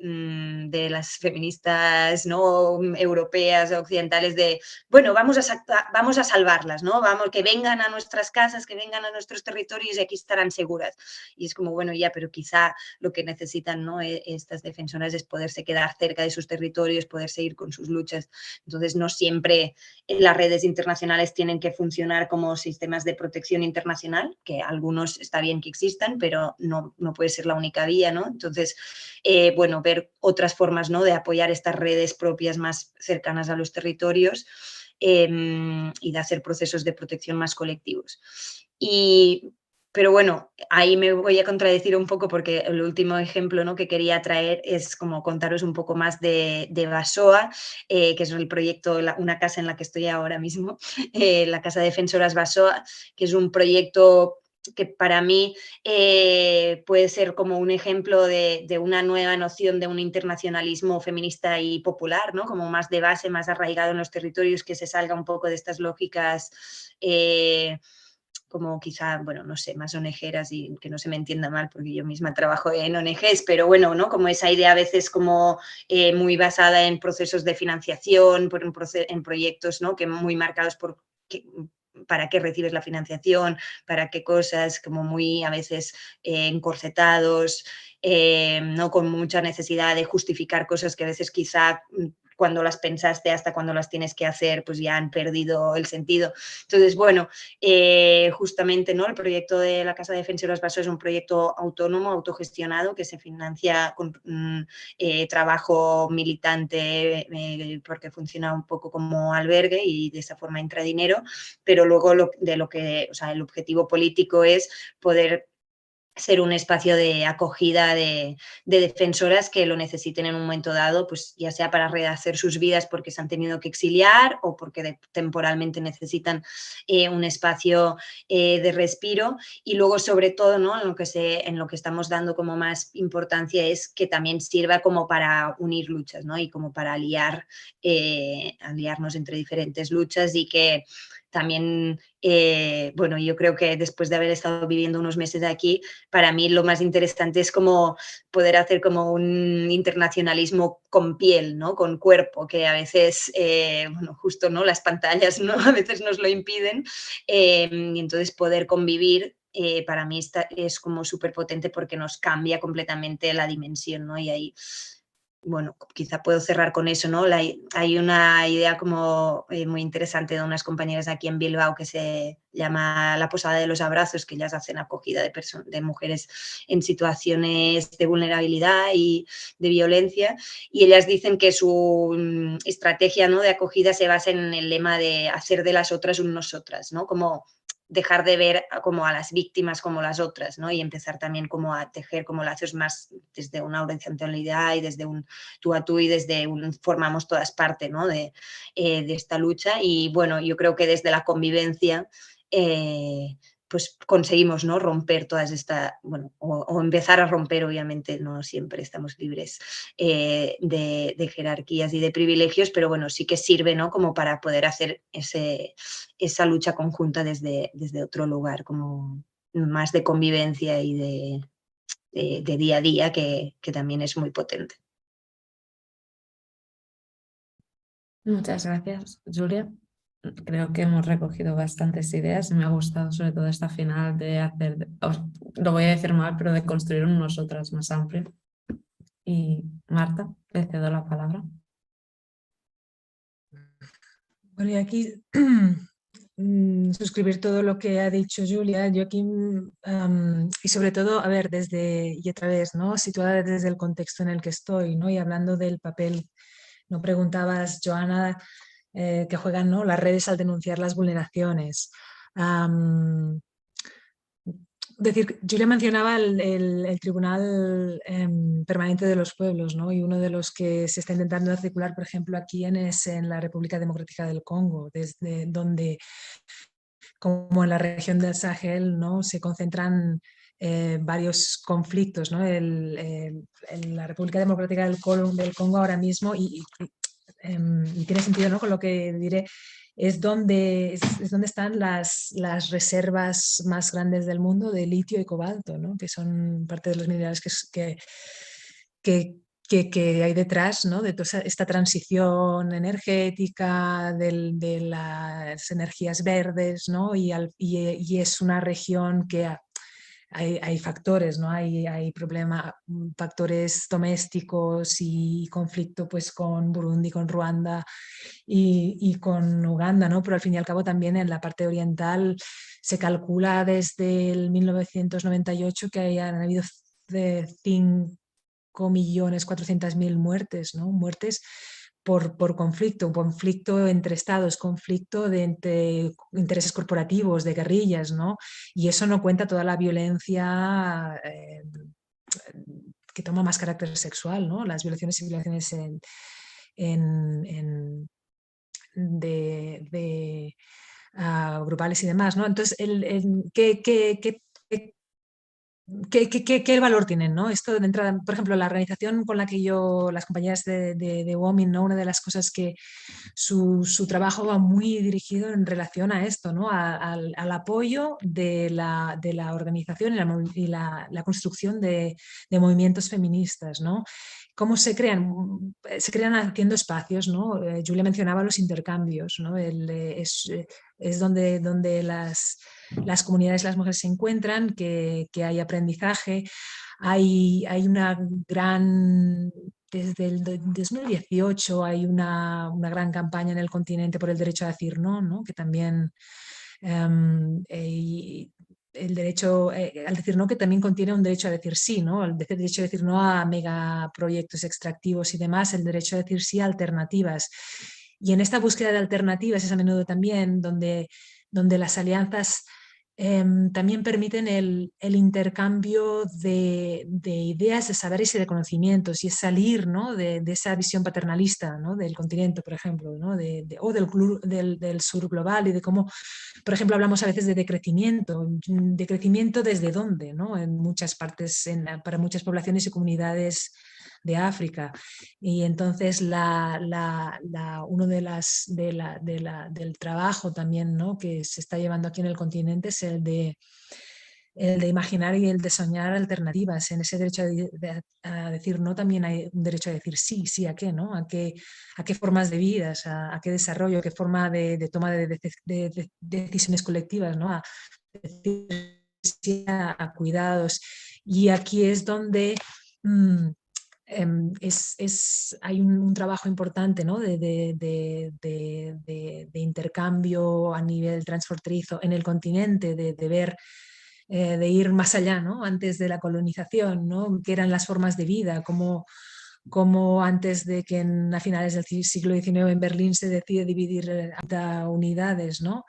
B: de las feministas, ¿no?, europeas, occidentales, de, bueno, vamos a salvarlas, ¿no? Vamos, que vengan a nuestras casas, que vengan a nuestros territorios y aquí estarán seguras. Y es como, bueno, ya, pero quizá lo que necesitan, ¿no?, estas defensoras es poderse quedar cerca de sus territorios, poder seguir con sus luchas. Entonces, no siempre las redes internacionales tienen que funcionar como sistemas de protección internacional, que algunos está bien que existan, pero no puede ser la única vía, ¿no? Entonces, bueno, ver otras formas, ¿no?, de apoyar estas redes propias más cercanas a los territorios y de hacer procesos de protección más colectivos. Pero bueno, ahí me voy a contradecir un poco porque el último ejemplo, ¿no?, que quería traer es como contaros un poco más de Basoa, que es el proyecto, una casa en la que estoy ahora mismo, la Casa de Defensoras Basoa, que es un proyecto que para mí puede ser como un ejemplo de una nueva noción de un internacionalismo feminista y popular, ¿no?, como más de base, más arraigado en los territorios, que se salga un poco de estas lógicas como quizá, bueno, no sé, más ONGeras, y que no se me entienda mal porque yo misma trabajo en ONGs, pero bueno, ¿no?, como esa idea a veces como muy basada en procesos de financiación, en proyectos, ¿no?, que muy marcados por para qué recibes la financiación, para qué cosas, como muy a veces encorsetados, ¿no?, con mucha necesidad de justificar cosas que a veces quizá cuando las pensaste hasta cuando las tienes que hacer, pues ya han perdido el sentido. Entonces, bueno, justamente, ¿no?, el proyecto de la Casa de Defensoras Basoa es un proyecto autónomo, autogestionado, que se financia con trabajo militante porque funciona un poco como albergue y de esa forma entra dinero, pero luego o sea, el objetivo político es poder ser un espacio de acogida de defensoras que lo necesiten en un momento dado, pues ya sea para rehacer sus vidas porque se han tenido que exiliar o porque temporalmente necesitan un espacio de respiro. Y luego, sobre todo, ¿no?, en lo que estamos dando como más importancia es que también sirva como para unir luchas, ¿no?, y como para aliarnos entre diferentes luchas, y que también, bueno, yo creo que después de haber estado viviendo unos meses aquí, para mí lo más interesante es como poder hacer como un internacionalismo con piel, ¿no?, con cuerpo, que a veces, bueno, justo, ¿no?, las pantallas, ¿no?, a veces nos lo impiden, y entonces poder convivir para mí es como súper potente porque nos cambia completamente la dimensión, ¿no? Y ahí, bueno, quizá puedo cerrar con eso, ¿no? Hay una idea como muy interesante de unas compañeras aquí en Bilbao que se llama La Posada de los Abrazos, que ellas hacen acogida de mujeres en situaciones de vulnerabilidad y de violencia, y ellas dicen que su estrategia, ¿no?, de acogida se basa en el lema de hacer de las otras un nosotras, ¿no? Como dejar de ver como a las víctimas como las otras, ¿no? Y empezar también como a tejer como lazos más desde una horizontalidad y desde un tú a tú y desde un formamos todas parte, ¿no? de esta lucha. Y bueno, yo creo que desde la convivencia pues conseguimos, ¿no? Romper todas estas, bueno, o empezar a romper, obviamente no siempre estamos libres de jerarquías y de privilegios, pero bueno, sí que sirve, ¿no? Como para poder hacer esa lucha conjunta desde otro lugar, como más de convivencia y de día a día, que también es muy potente.
A: Muchas gracias, Julia. Creo que hemos recogido bastantes ideas y me ha gustado sobre todo esta final de hacer, lo voy a decir mal, pero de construir un nosotras más amplio. Y Marta, le cedo la palabra.
C: Bueno, y aquí suscribir todo lo que ha dicho Julia. Yo aquí, y sobre todo, a ver, y otra vez, ¿no? Situada desde el contexto en el que estoy, ¿no? Y hablando del papel, no preguntabas, Joana, que juegan, ¿no? Las redes al denunciar las vulneraciones. Decir, Julia mencionaba el Tribunal Permanente de los Pueblos, ¿no? Y uno de los que se está intentando articular, por ejemplo, aquí es en la República Democrática del Congo, desde donde, como en la región del Sahel, ¿no? Se concentran varios conflictos, ¿no? En la República Democrática del Congo ahora mismo, y tiene sentido, ¿no? Con lo que diré, es donde están las reservas más grandes del mundo de litio y cobalto, ¿no? Que son parte de los minerales que hay detrás, ¿no? De toda esta transición energética, de las energías verdes, ¿no? Y es una región que hay factores, ¿no? Hay factores domésticos y conflicto pues con Burundi, con Ruanda y con Uganda, ¿no? Pero al fin y al cabo también en la parte oriental se calcula desde el 1998 que hayan habido 5.400.000 muertes, ¿no? Muertes por conflicto entre estados, conflicto entre intereses corporativos, de guerrillas, ¿no? Y eso no cuenta toda la violencia que toma más carácter sexual, ¿no? Las violaciones y violaciones grupales y demás, ¿no? Entonces, ¿qué valor tienen, ¿no? Esto de entrada, por ejemplo, la organización con la que las compañeras de WOMIN, ¿no? Una de las cosas que su trabajo va muy dirigido en relación a esto, ¿no? Al apoyo de la organización y la construcción de movimientos feministas, ¿no? ¿Cómo se crean? Se crean haciendo espacios, ¿no? Julia mencionaba los intercambios, ¿no? Es donde las comunidades, las mujeres se encuentran, que hay aprendizaje, hay una gran... Desde el 2018 hay una gran campaña en el continente por el derecho a decir no, ¿no? Que también el derecho al decir no, que también contiene un derecho a decir sí, ¿no? El derecho a decir no a megaproyectos extractivos y demás, el derecho a decir sí a alternativas. Y en esta búsqueda de alternativas es a menudo también donde las alianzas también permiten el intercambio de ideas, de saberes y de conocimientos, y es salir, ¿no? de esa visión paternalista, ¿no? Del continente, por ejemplo, ¿no? O del sur global, y de cómo, por ejemplo, hablamos a veces de decrecimiento desde dónde, ¿no? En muchas partes, para muchas poblaciones y comunidades de África. Y entonces uno del trabajo también, ¿no? Que se está llevando aquí en el continente es el de imaginar y el de soñar alternativas. En ese derecho a decir no también hay un derecho a decir sí, sí a qué, ¿no? A qué formas de vida, a qué desarrollo, a qué forma de toma de decisiones colectivas, ¿no? A decir sí a cuidados. Y aquí es donde hay un trabajo importante, ¿no? de intercambio a nivel transfronterizo en el continente, de ver, de ir más allá, ¿no? Antes de la colonización, ¿no? ¿Qué eran las formas de vida? Como antes de que a finales del siglo XIX en Berlín se decide dividir a unidades, ¿no?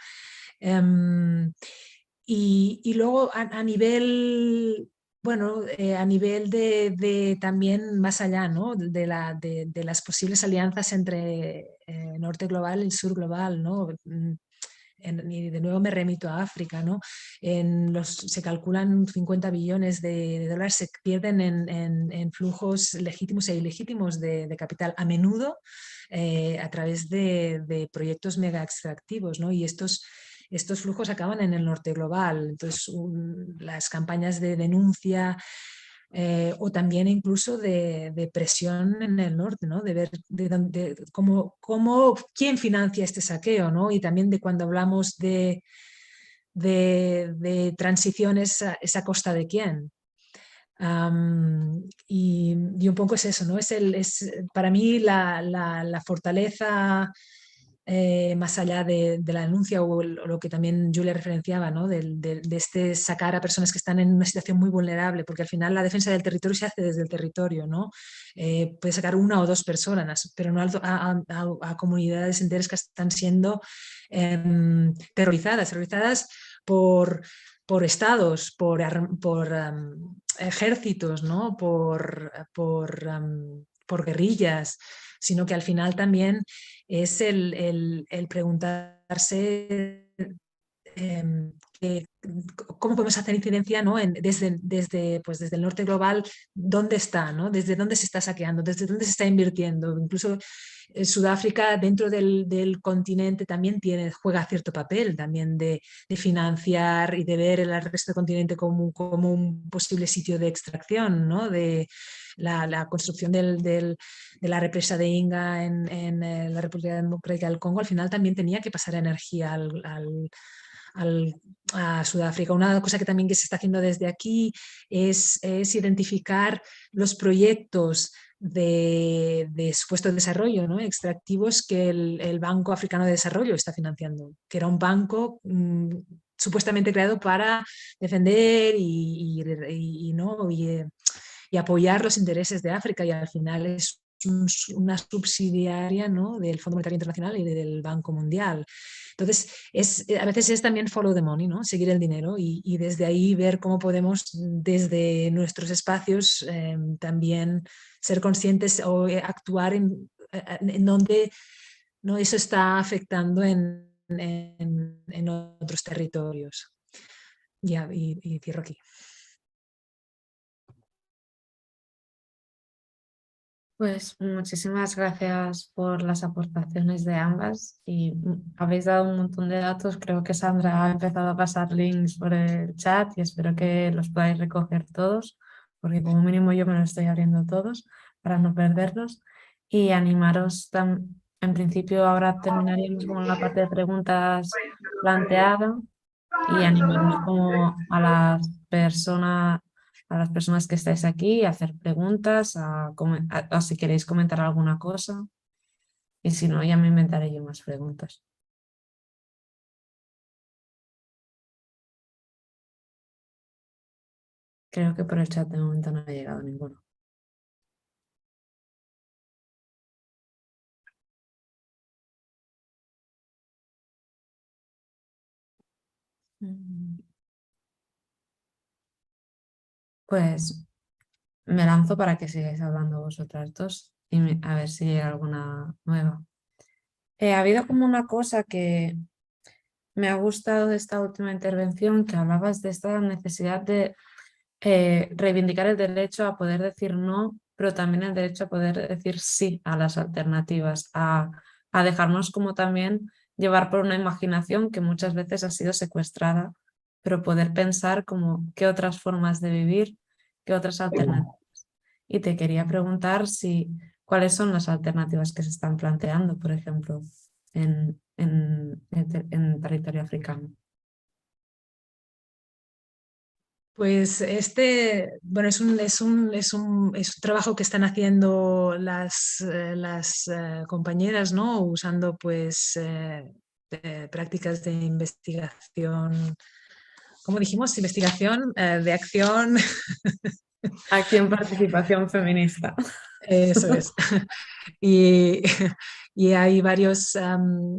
C: Y luego a nivel, bueno, a nivel de también más allá, ¿no? de las posibles alianzas entre Norte global y Sur global, ¿no? Y de nuevo me remito a África, ¿no? Se calculan 50 billones de dólares, se pierden en flujos legítimos e ilegítimos de capital, a menudo a través de proyectos mega extractivos, ¿no? Y estos flujos acaban en el norte global. Entonces, las campañas de denuncia o también incluso de presión en el norte, ¿no? De ver quién financia este saqueo, ¿no? Y también de cuando hablamos de transiciones, ¿es a costa de quién? Y un poco es eso, ¿no? Para mí la fortaleza más allá de la denuncia o lo que también Julia referenciaba, ¿no? de este sacar a personas que están en una situación muy vulnerable, porque al final la defensa del territorio se hace desde el territorio, ¿no? Puede sacar una o dos personas, pero no a comunidades enteras que están siendo terrorizadas por estados, por ejércitos, ¿no? por guerrillas, sino que al final también es el preguntarse cómo podemos hacer incidencia, ¿no? desde el norte global, dónde está, ¿no? Desde dónde se está saqueando, desde dónde se está invirtiendo. Incluso Sudáfrica dentro del continente también juega cierto papel también de financiar y de ver el resto del continente como un posible sitio de extracción, ¿no? De la construcción de la represa de Inga en la República Democrática del Congo, al final también tenía que pasar energía a Sudáfrica. Una cosa que también que se está haciendo desde aquí es identificar los proyectos de supuesto desarrollo, ¿no? extractivos que el Banco Africano de Desarrollo está financiando, que era un banco supuestamente creado para defender ¿no? y apoyar los intereses de África, y al final es una subsidiaria, ¿no? del Fondo Monetario Internacional y del Banco Mundial. Entonces, a veces es también follow the money, ¿no? Seguir el dinero y desde ahí ver cómo podemos, desde nuestros espacios, también ser conscientes o actuar en donde, ¿no? eso está afectando en otros territorios. Ya, y cierro aquí.
A: Pues muchísimas gracias por las aportaciones de ambas y habéis dado un montón de datos. Creo que Sandra ha empezado a pasar links por el chat y espero que los podáis recoger todos, porque como mínimo yo me los estoy abriendo todos para no perderlos y animaros. En principio ahora terminaríamos con la parte de preguntas planteada y animaros como a las personas que estáis aquí a hacer preguntas, a si queréis comentar alguna cosa y si no ya me inventaré yo más preguntas. Creo que por el chat de momento no ha llegado ninguno. Pues me lanzo para que sigáis hablando vosotras dos y a ver si llega alguna nueva. Ha habido como una cosa que me ha gustado de esta última intervención, que hablabas de esta necesidad de reivindicar el derecho a poder decir no, pero también el derecho a poder decir sí a las alternativas, a dejarnos como también llevar por una imaginación que muchas veces ha sido secuestrada, pero poder pensar como qué otras formas de vivir, qué otras alternativas. Y te quería preguntar cuáles son las alternativas que se están planteando, por ejemplo, en territorio africano.
C: Pues bueno, es un trabajo que están haciendo las compañeras, ¿no? Usando pues prácticas de investigación, ¿cómo dijimos? Investigación de acción.
A: Acción participación feminista.
C: Eso es. Y, y hay varios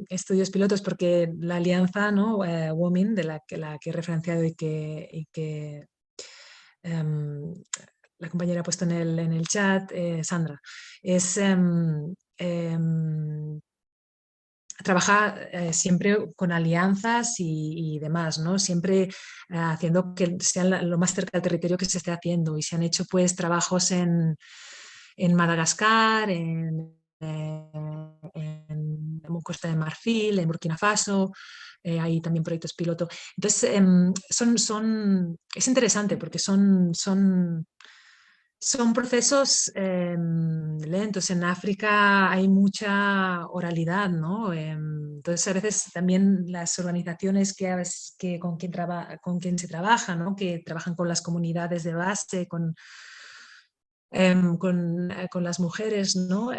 C: estudios pilotos porque la alianza, ¿no? Women, de la que he referenciado y que la compañera ha puesto en el chat, Sandra, es trabaja siempre con alianzas y demás, ¿no? Siempre haciendo que sean lo más cerca del territorio que se esté haciendo. Y se han hecho pues trabajos en Madagascar, en Costa de Marfil, en Burkina Faso. Hay también proyectos piloto. Entonces, es interesante porque son procesos lentos. En África hay mucha oralidad, ¿no? Entonces, a veces también las organizaciones con quien se trabaja, ¿no? Que trabajan con las comunidades de base, con las mujeres, ¿no?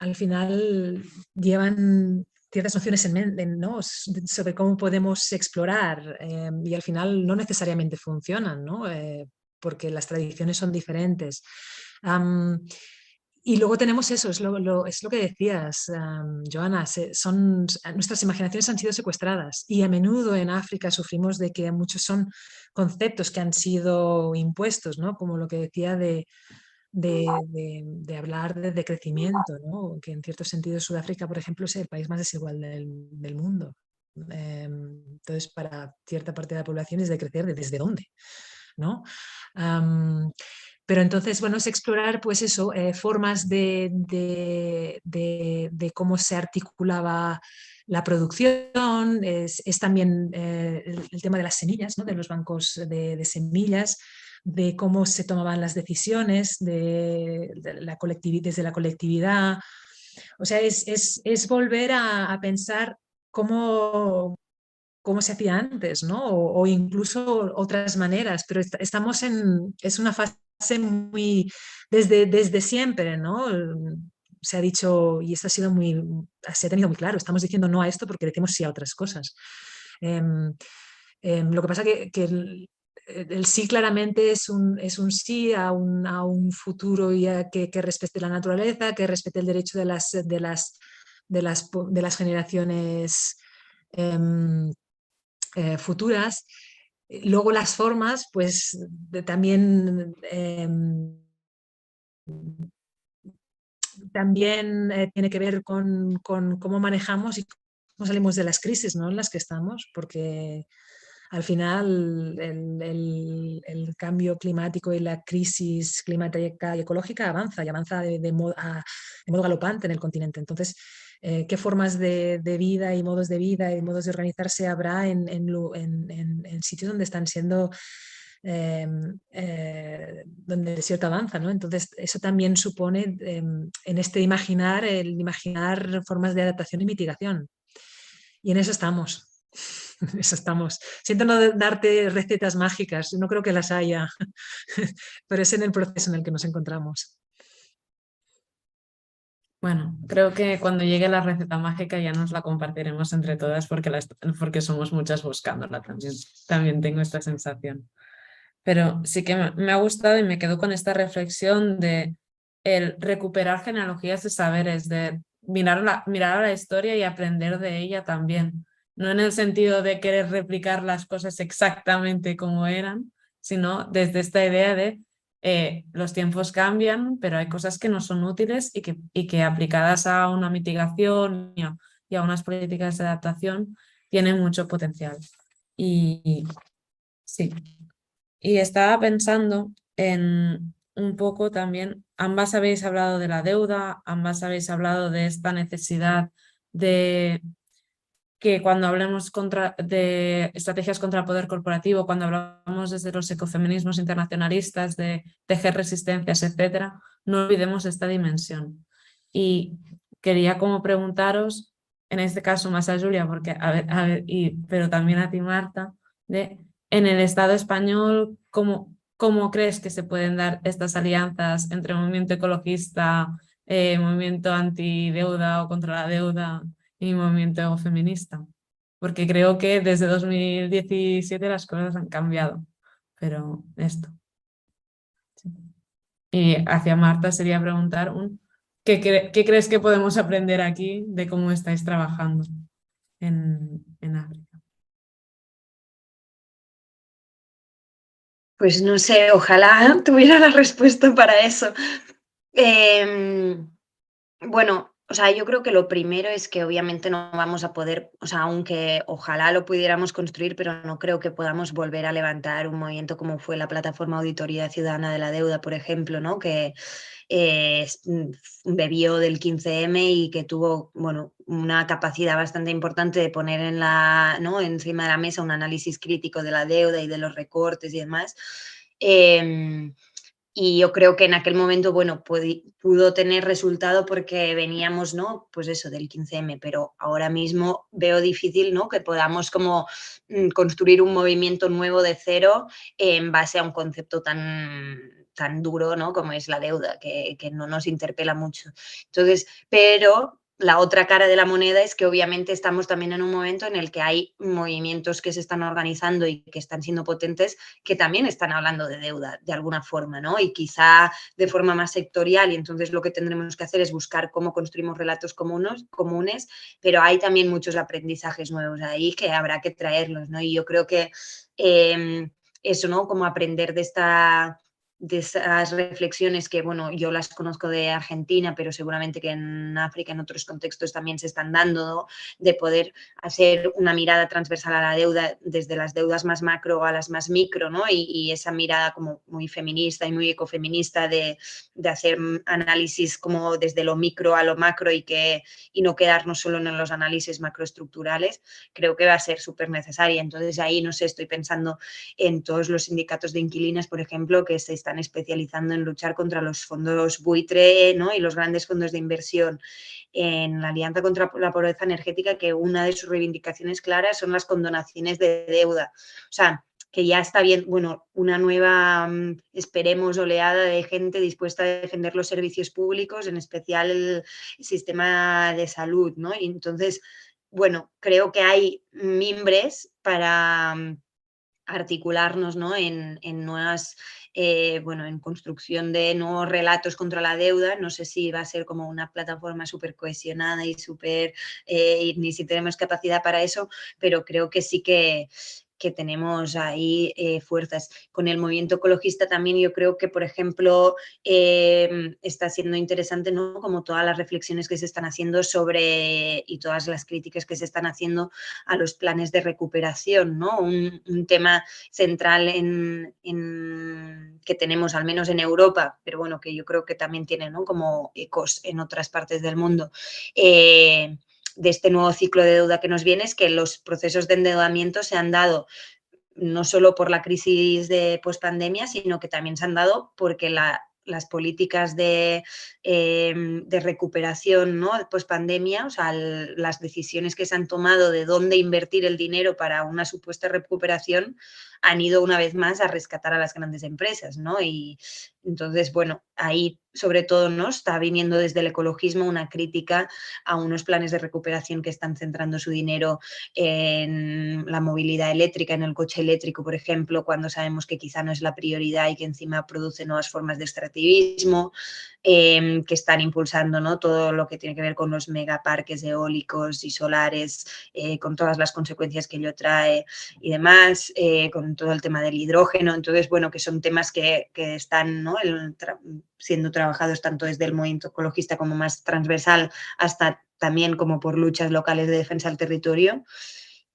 C: Al final llevan ciertas nociones ¿no? sobre cómo podemos explorar y al final no necesariamente funcionan, ¿no? Porque las tradiciones son diferentes. Y luego tenemos eso, es lo que decías, Joana, nuestras imaginaciones han sido secuestradas y a menudo en África sufrimos de que muchos son conceptos que han sido impuestos, ¿no? Como lo que decía de hablar de crecimiento, ¿no? Que en cierto sentido Sudáfrica, por ejemplo, es el país más desigual del mundo. Entonces, para cierta parte de la población es de crecer desde dónde, ¿no? Pero entonces, bueno, es explorar, pues eso, formas de cómo se articulaba la producción, es también el tema de las semillas, ¿no? De los bancos de semillas, de cómo se tomaban las decisiones desde la colectividad. O sea, es volver a pensar cómo se hacía antes, ¿no? O incluso otras maneras, pero es una fase desde siempre, ¿no? Se ha dicho, y esto se ha tenido muy claro, estamos diciendo no a esto porque decimos sí a otras cosas. Lo que pasa que el sí claramente es un sí a un futuro que respete la naturaleza, que respete el derecho de las generaciones futuras. Luego las formas, pues también tiene que ver con cómo manejamos y cómo salimos de las crisis, ¿no? En las que estamos, porque al final el cambio climático y la crisis climática y ecológica avanza y avanza de modo galopante en el continente. Entonces, ¿qué formas de vida y modos de vida y modos de organizarse habrá en sitios donde están siendo donde el desierto avanza, ¿no? Entonces, eso también supone en este el imaginar formas de adaptación y mitigación. Y en eso estamos. En eso estamos. Siento no darte recetas mágicas, no creo que las haya, pero es en el proceso en el que nos encontramos.
A: Bueno, creo que cuando llegue la receta mágica ya nos la compartiremos entre todas porque somos muchas buscándola también. También tengo esta sensación. Pero sí que me ha gustado y me quedo con esta reflexión de el recuperar genealogías de saberes, de mirar a la historia y aprender de ella también. No en el sentido de querer replicar las cosas exactamente como eran, sino desde esta idea de los tiempos cambian, pero hay cosas que no son útiles y que aplicadas a una mitigación y a unas políticas de adaptación tienen mucho potencial. Y sí. Y estaba pensando en un poco también, ambas habéis hablado de la deuda, ambas habéis hablado de esta necesidad de que cuando hablemos de estrategias contra el poder corporativo, cuando hablamos desde los ecofeminismos internacionalistas, de tejer resistencias, etcétera, no olvidemos esta dimensión. Y quería como preguntaros, en este caso más a Julia, porque pero también a ti, Marta, en el Estado español, ¿cómo crees que se pueden dar estas alianzas entre movimiento ecologista, movimiento antideuda o contra la deuda y movimiento feminista? Porque creo que desde 2017 las cosas han cambiado, pero esto. Sí. Y hacia Marta sería preguntar ¿qué crees que podemos aprender aquí de cómo estáis trabajando en África?
B: Pues no sé, ojalá tuviera la respuesta para eso. Bueno, o sea, yo creo que lo primero es que obviamente no vamos a poder, o sea, aunque ojalá lo pudiéramos construir, pero no creo que podamos volver a levantar un movimiento como fue la plataforma Auditoría Ciudadana de la Deuda, por ejemplo, ¿no? Que bebió del 15M y que tuvo, bueno, una capacidad bastante importante de poner ¿no? encima de la mesa un análisis crítico de la deuda y de los recortes y demás. Y yo creo que en aquel momento, bueno, pudo tener resultado porque veníamos, ¿no? Pues eso, del 15M, pero ahora mismo veo difícil, ¿no? Que podamos como construir un movimiento nuevo de cero en base a un concepto tan duro, ¿no? Como es la deuda, que no nos interpela mucho. Entonces, pero la otra cara de la moneda es que obviamente estamos también en un momento en el que hay movimientos que se están organizando y que están siendo potentes que también están hablando de deuda de alguna forma, ¿no? Y quizá de forma más sectorial, y entonces lo que tendremos que hacer es buscar cómo construimos relatos comunes, pero hay también muchos aprendizajes nuevos ahí que habrá que traerlos, ¿no? Y yo creo que eso, ¿no? Como aprender de esas reflexiones que, bueno, yo las conozco de Argentina, pero seguramente que en África, en otros contextos también se están dando, ¿no? De poder hacer una mirada transversal a la deuda, desde las deudas más macro a las más micro, ¿no? Y esa mirada como muy feminista y muy ecofeminista de hacer análisis como desde lo micro a lo macro y no quedarnos solo en los análisis macroestructurales, creo que va a ser súper necesaria. Entonces ahí, no sé, estoy pensando en todos los sindicatos de inquilinas, por ejemplo, que se están especializando en luchar contra los fondos buitre, ¿no? Y los grandes fondos de inversión en la Alianza contra la Pobreza Energética, que una de sus reivindicaciones claras son las condonaciones de deuda. O sea, que ya está bien, bueno, una nueva, esperemos, oleada de gente dispuesta a defender los servicios públicos, en especial el sistema de salud, ¿no? Y entonces, bueno, creo que hay mimbres para articularnos, ¿no? en nuevas, bueno, en construcción de nuevos relatos contra la deuda. No sé si va a ser como una plataforma súper cohesionada y ni si tenemos capacidad para eso, pero creo que sí que tenemos ahí fuerzas. Con el movimiento ecologista también yo creo que, por ejemplo, está siendo interesante, ¿no? Como todas las reflexiones que se están haciendo y todas las críticas que se están haciendo a los planes de recuperación, ¿no? Un tema central que tenemos, al menos en Europa, pero bueno, que yo creo que también tiene, ¿no? Como ecos en otras partes del mundo. De este nuevo ciclo de deuda que nos viene es que los procesos de endeudamiento se han dado no solo por la crisis de pospandemia, sino que también se han dado porque las políticas de recuperación, ¿no? Pospandemia, o sea, las decisiones que se han tomado de dónde invertir el dinero para una supuesta recuperación han ido una vez más a rescatar a las grandes empresas, ¿no? Y entonces, bueno, ahí sobre todo, ¿no? Está viniendo desde el ecologismo una crítica a unos planes de recuperación que están centrando su dinero en la movilidad eléctrica, en el coche eléctrico, por ejemplo, cuando sabemos que quizá no es la prioridad y que encima produce nuevas formas de extractivismo, que están impulsando, ¿no? Todo lo que tiene que ver con los megaparques eólicos y solares, con todas las consecuencias que ello trae y demás, con todo el tema del hidrógeno. Entonces, bueno, que son temas que están, ¿no? Siendo trabajados tanto desde el movimiento ecologista como más transversal hasta también como por luchas locales de defensa del territorio,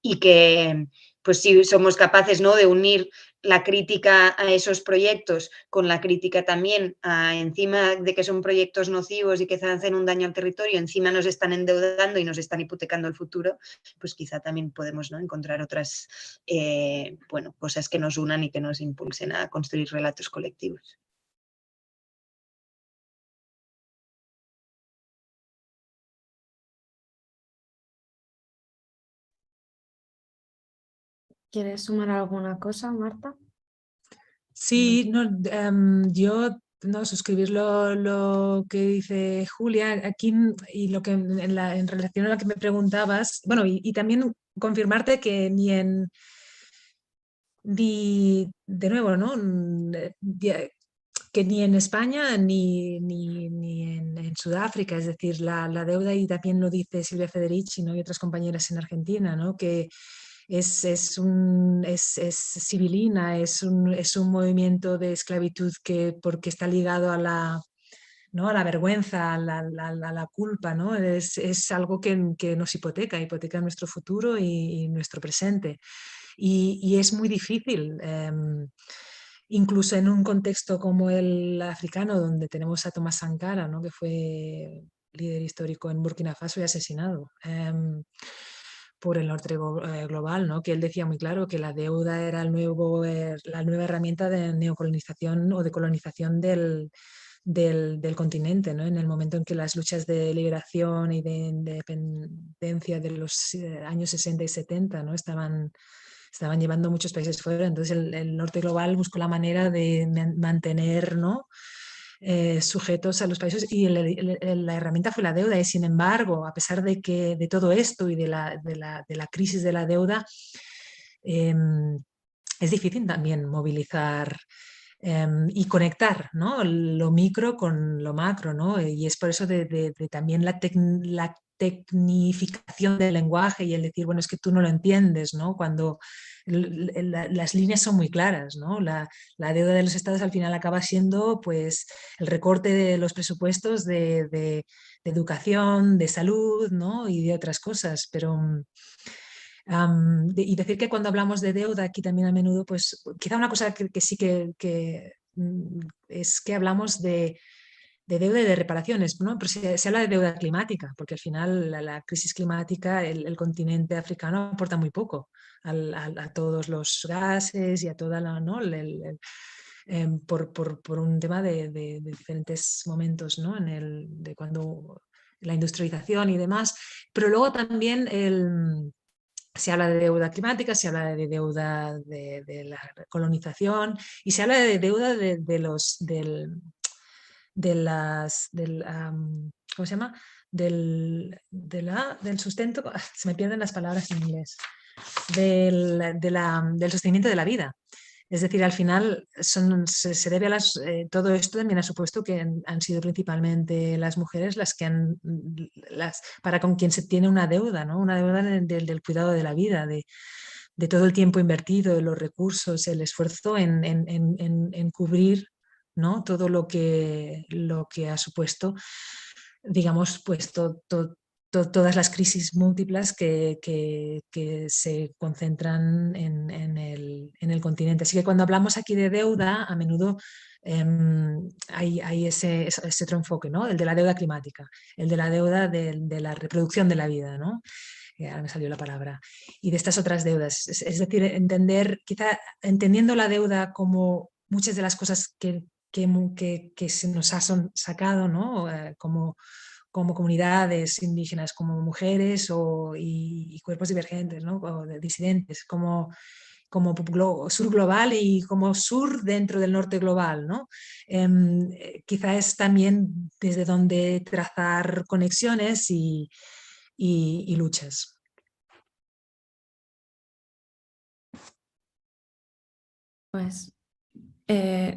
B: y que pues sí somos capaces, ¿no? De unir la crítica a esos proyectos con la crítica también encima de que son proyectos nocivos y que hacen un daño al territorio, encima nos están endeudando y nos están hipotecando el futuro, pues quizá también podemos, ¿no? Encontrar otras bueno, cosas que nos unan y que nos impulsen a construir relatos colectivos.
A: ¿Quieres sumar alguna cosa, Marta?
C: Sí, no, yo no, suscribir lo que dice Julia aquí y lo que en relación a lo que me preguntabas, bueno, y también confirmarte que de nuevo, ¿no? que ni en España ni en Sudáfrica, es decir, la deuda, y también lo dice Silvia Federici, ¿no? Y otras compañeras en Argentina, ¿no? Que es sibilina, es un movimiento de esclavitud porque está ligado a la, ¿no? A la vergüenza, a la culpa, ¿no? Es algo que nos hipoteca nuestro futuro y nuestro presente. Y es muy difícil, incluso en un contexto como el africano, donde tenemos a Thomas Sankara, ¿no? Que fue líder histórico en Burkina Faso y asesinado por el norte global, ¿no? Que él decía muy claro que la deuda era la nueva herramienta de neocolonización o de colonización del continente, ¿no? En el momento en que las luchas de liberación y de independencia de los años 60 y 70, ¿no? estaban llevando muchos países fuera. Entonces el norte global buscó la manera de mantener, ¿no? Sujetos a los países, y la herramienta fue la deuda. Y sin embargo, a pesar de todo esto y de la crisis de la deuda, es difícil también movilizar y conectar, ¿no? Lo micro con lo macro, ¿no? Y es por eso de también la tecnificación del lenguaje y el decir, bueno, es que tú no lo entiendes, ¿no? Cuando las líneas son muy claras, ¿no? La deuda de los estados al final acaba siendo, pues, el recorte de los presupuestos de educación, de salud, ¿no? Y de otras cosas, pero... y decir que cuando hablamos de deuda aquí también a menudo, pues quizá una cosa que sí que es que hablamos de deuda y de reparaciones, ¿no? Pero se habla de deuda climática, porque al final la crisis climática, el continente africano aporta muy poco a todos los gases y a toda la, ¿no? Por un tema de diferentes momentos, ¿no? De cuando la industrialización y demás, pero luego también se habla de deuda climática, se habla de deuda de la colonización y se habla de deuda de los ¿cómo se llama? Del sustento, se me pierden las palabras en inglés, del sostenimiento de la vida. Es decir, al final se debe a todo esto también ha supuesto que han sido principalmente las mujeres las que para con quien se tiene una deuda, ¿no? Una deuda del cuidado de la vida, de todo el tiempo invertido, de los recursos, el esfuerzo en cubrir, ¿no? Todo lo que ha supuesto, digamos, pues todas las crisis múltiples que se concentran en el continente. Así que cuando hablamos aquí de deuda, a menudo hay ese otro enfoque, ¿no? El de la deuda climática, el de la deuda de la reproducción de la vida, ¿no? Ahora me salió la palabra, y de estas otras deudas. Es decir, quizá entendiendo la deuda como muchas de las cosas que se nos ha sacado, ¿no? Como comunidades indígenas, como mujeres y cuerpos divergentes, ¿no? O disidentes, como sur global y como sur dentro del norte global, ¿no? Quizá es también desde donde trazar conexiones y luchas.
A: Pues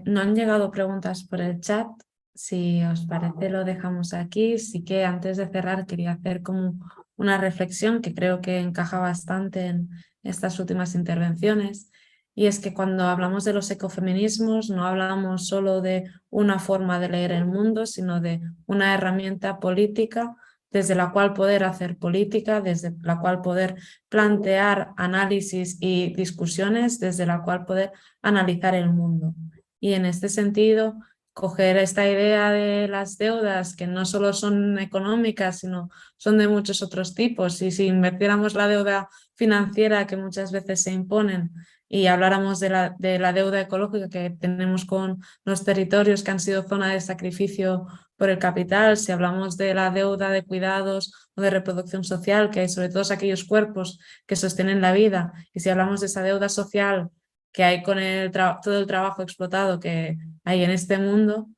A: no han llegado preguntas por el chat. Si os parece, lo dejamos aquí. Sí que antes de cerrar quería hacer como una reflexión que creo que encaja bastante en estas últimas intervenciones. Y es que cuando hablamos de los ecofeminismos no hablamos solo de una forma de leer el mundo, sino de una herramienta política desde la cual poder hacer política, desde la cual poder plantear análisis y discusiones, desde la cual poder analizar el mundo. Y en este sentido, coger esta idea de las deudas, que no solo son económicas, sino son de muchos otros tipos, y si invirtiéramos la deuda financiera que muchas veces se imponen y habláramos de la deuda ecológica que tenemos con los territorios que han sido zona de sacrificio por el capital, si hablamos de la deuda de cuidados o de reproducción social, que hay sobre todos aquellos cuerpos que sostienen la vida, y si hablamos de esa deuda social que hay con todo el trabajo explotado que hay en este mundo,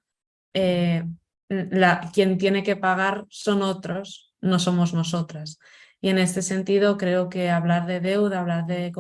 A: quien tiene que pagar son otros, no somos nosotras. Y en este sentido creo que hablar de deuda, hablar de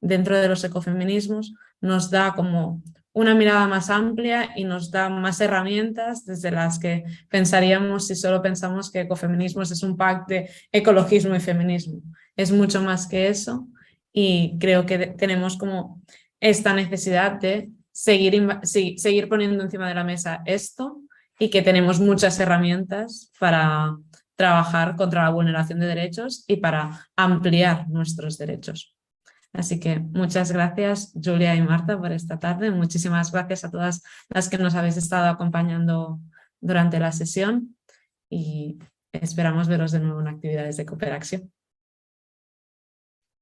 A: dentro de los ecofeminismos nos da como una mirada más amplia y nos da más herramientas desde las que pensaríamos si solo pensamos que ecofeminismos es un pack de ecologismo y feminismo. Es mucho más que eso y creo que tenemos como esta necesidad de seguir poniendo encima de la mesa esto y que tenemos muchas herramientas para trabajar contra la vulneración de derechos y para ampliar nuestros derechos. Así que muchas gracias, Julia y Marta, por esta tarde. Muchísimas gracias a todas las que nos habéis estado acompañando durante la sesión y esperamos veros de nuevo en actividades de Cooperacción.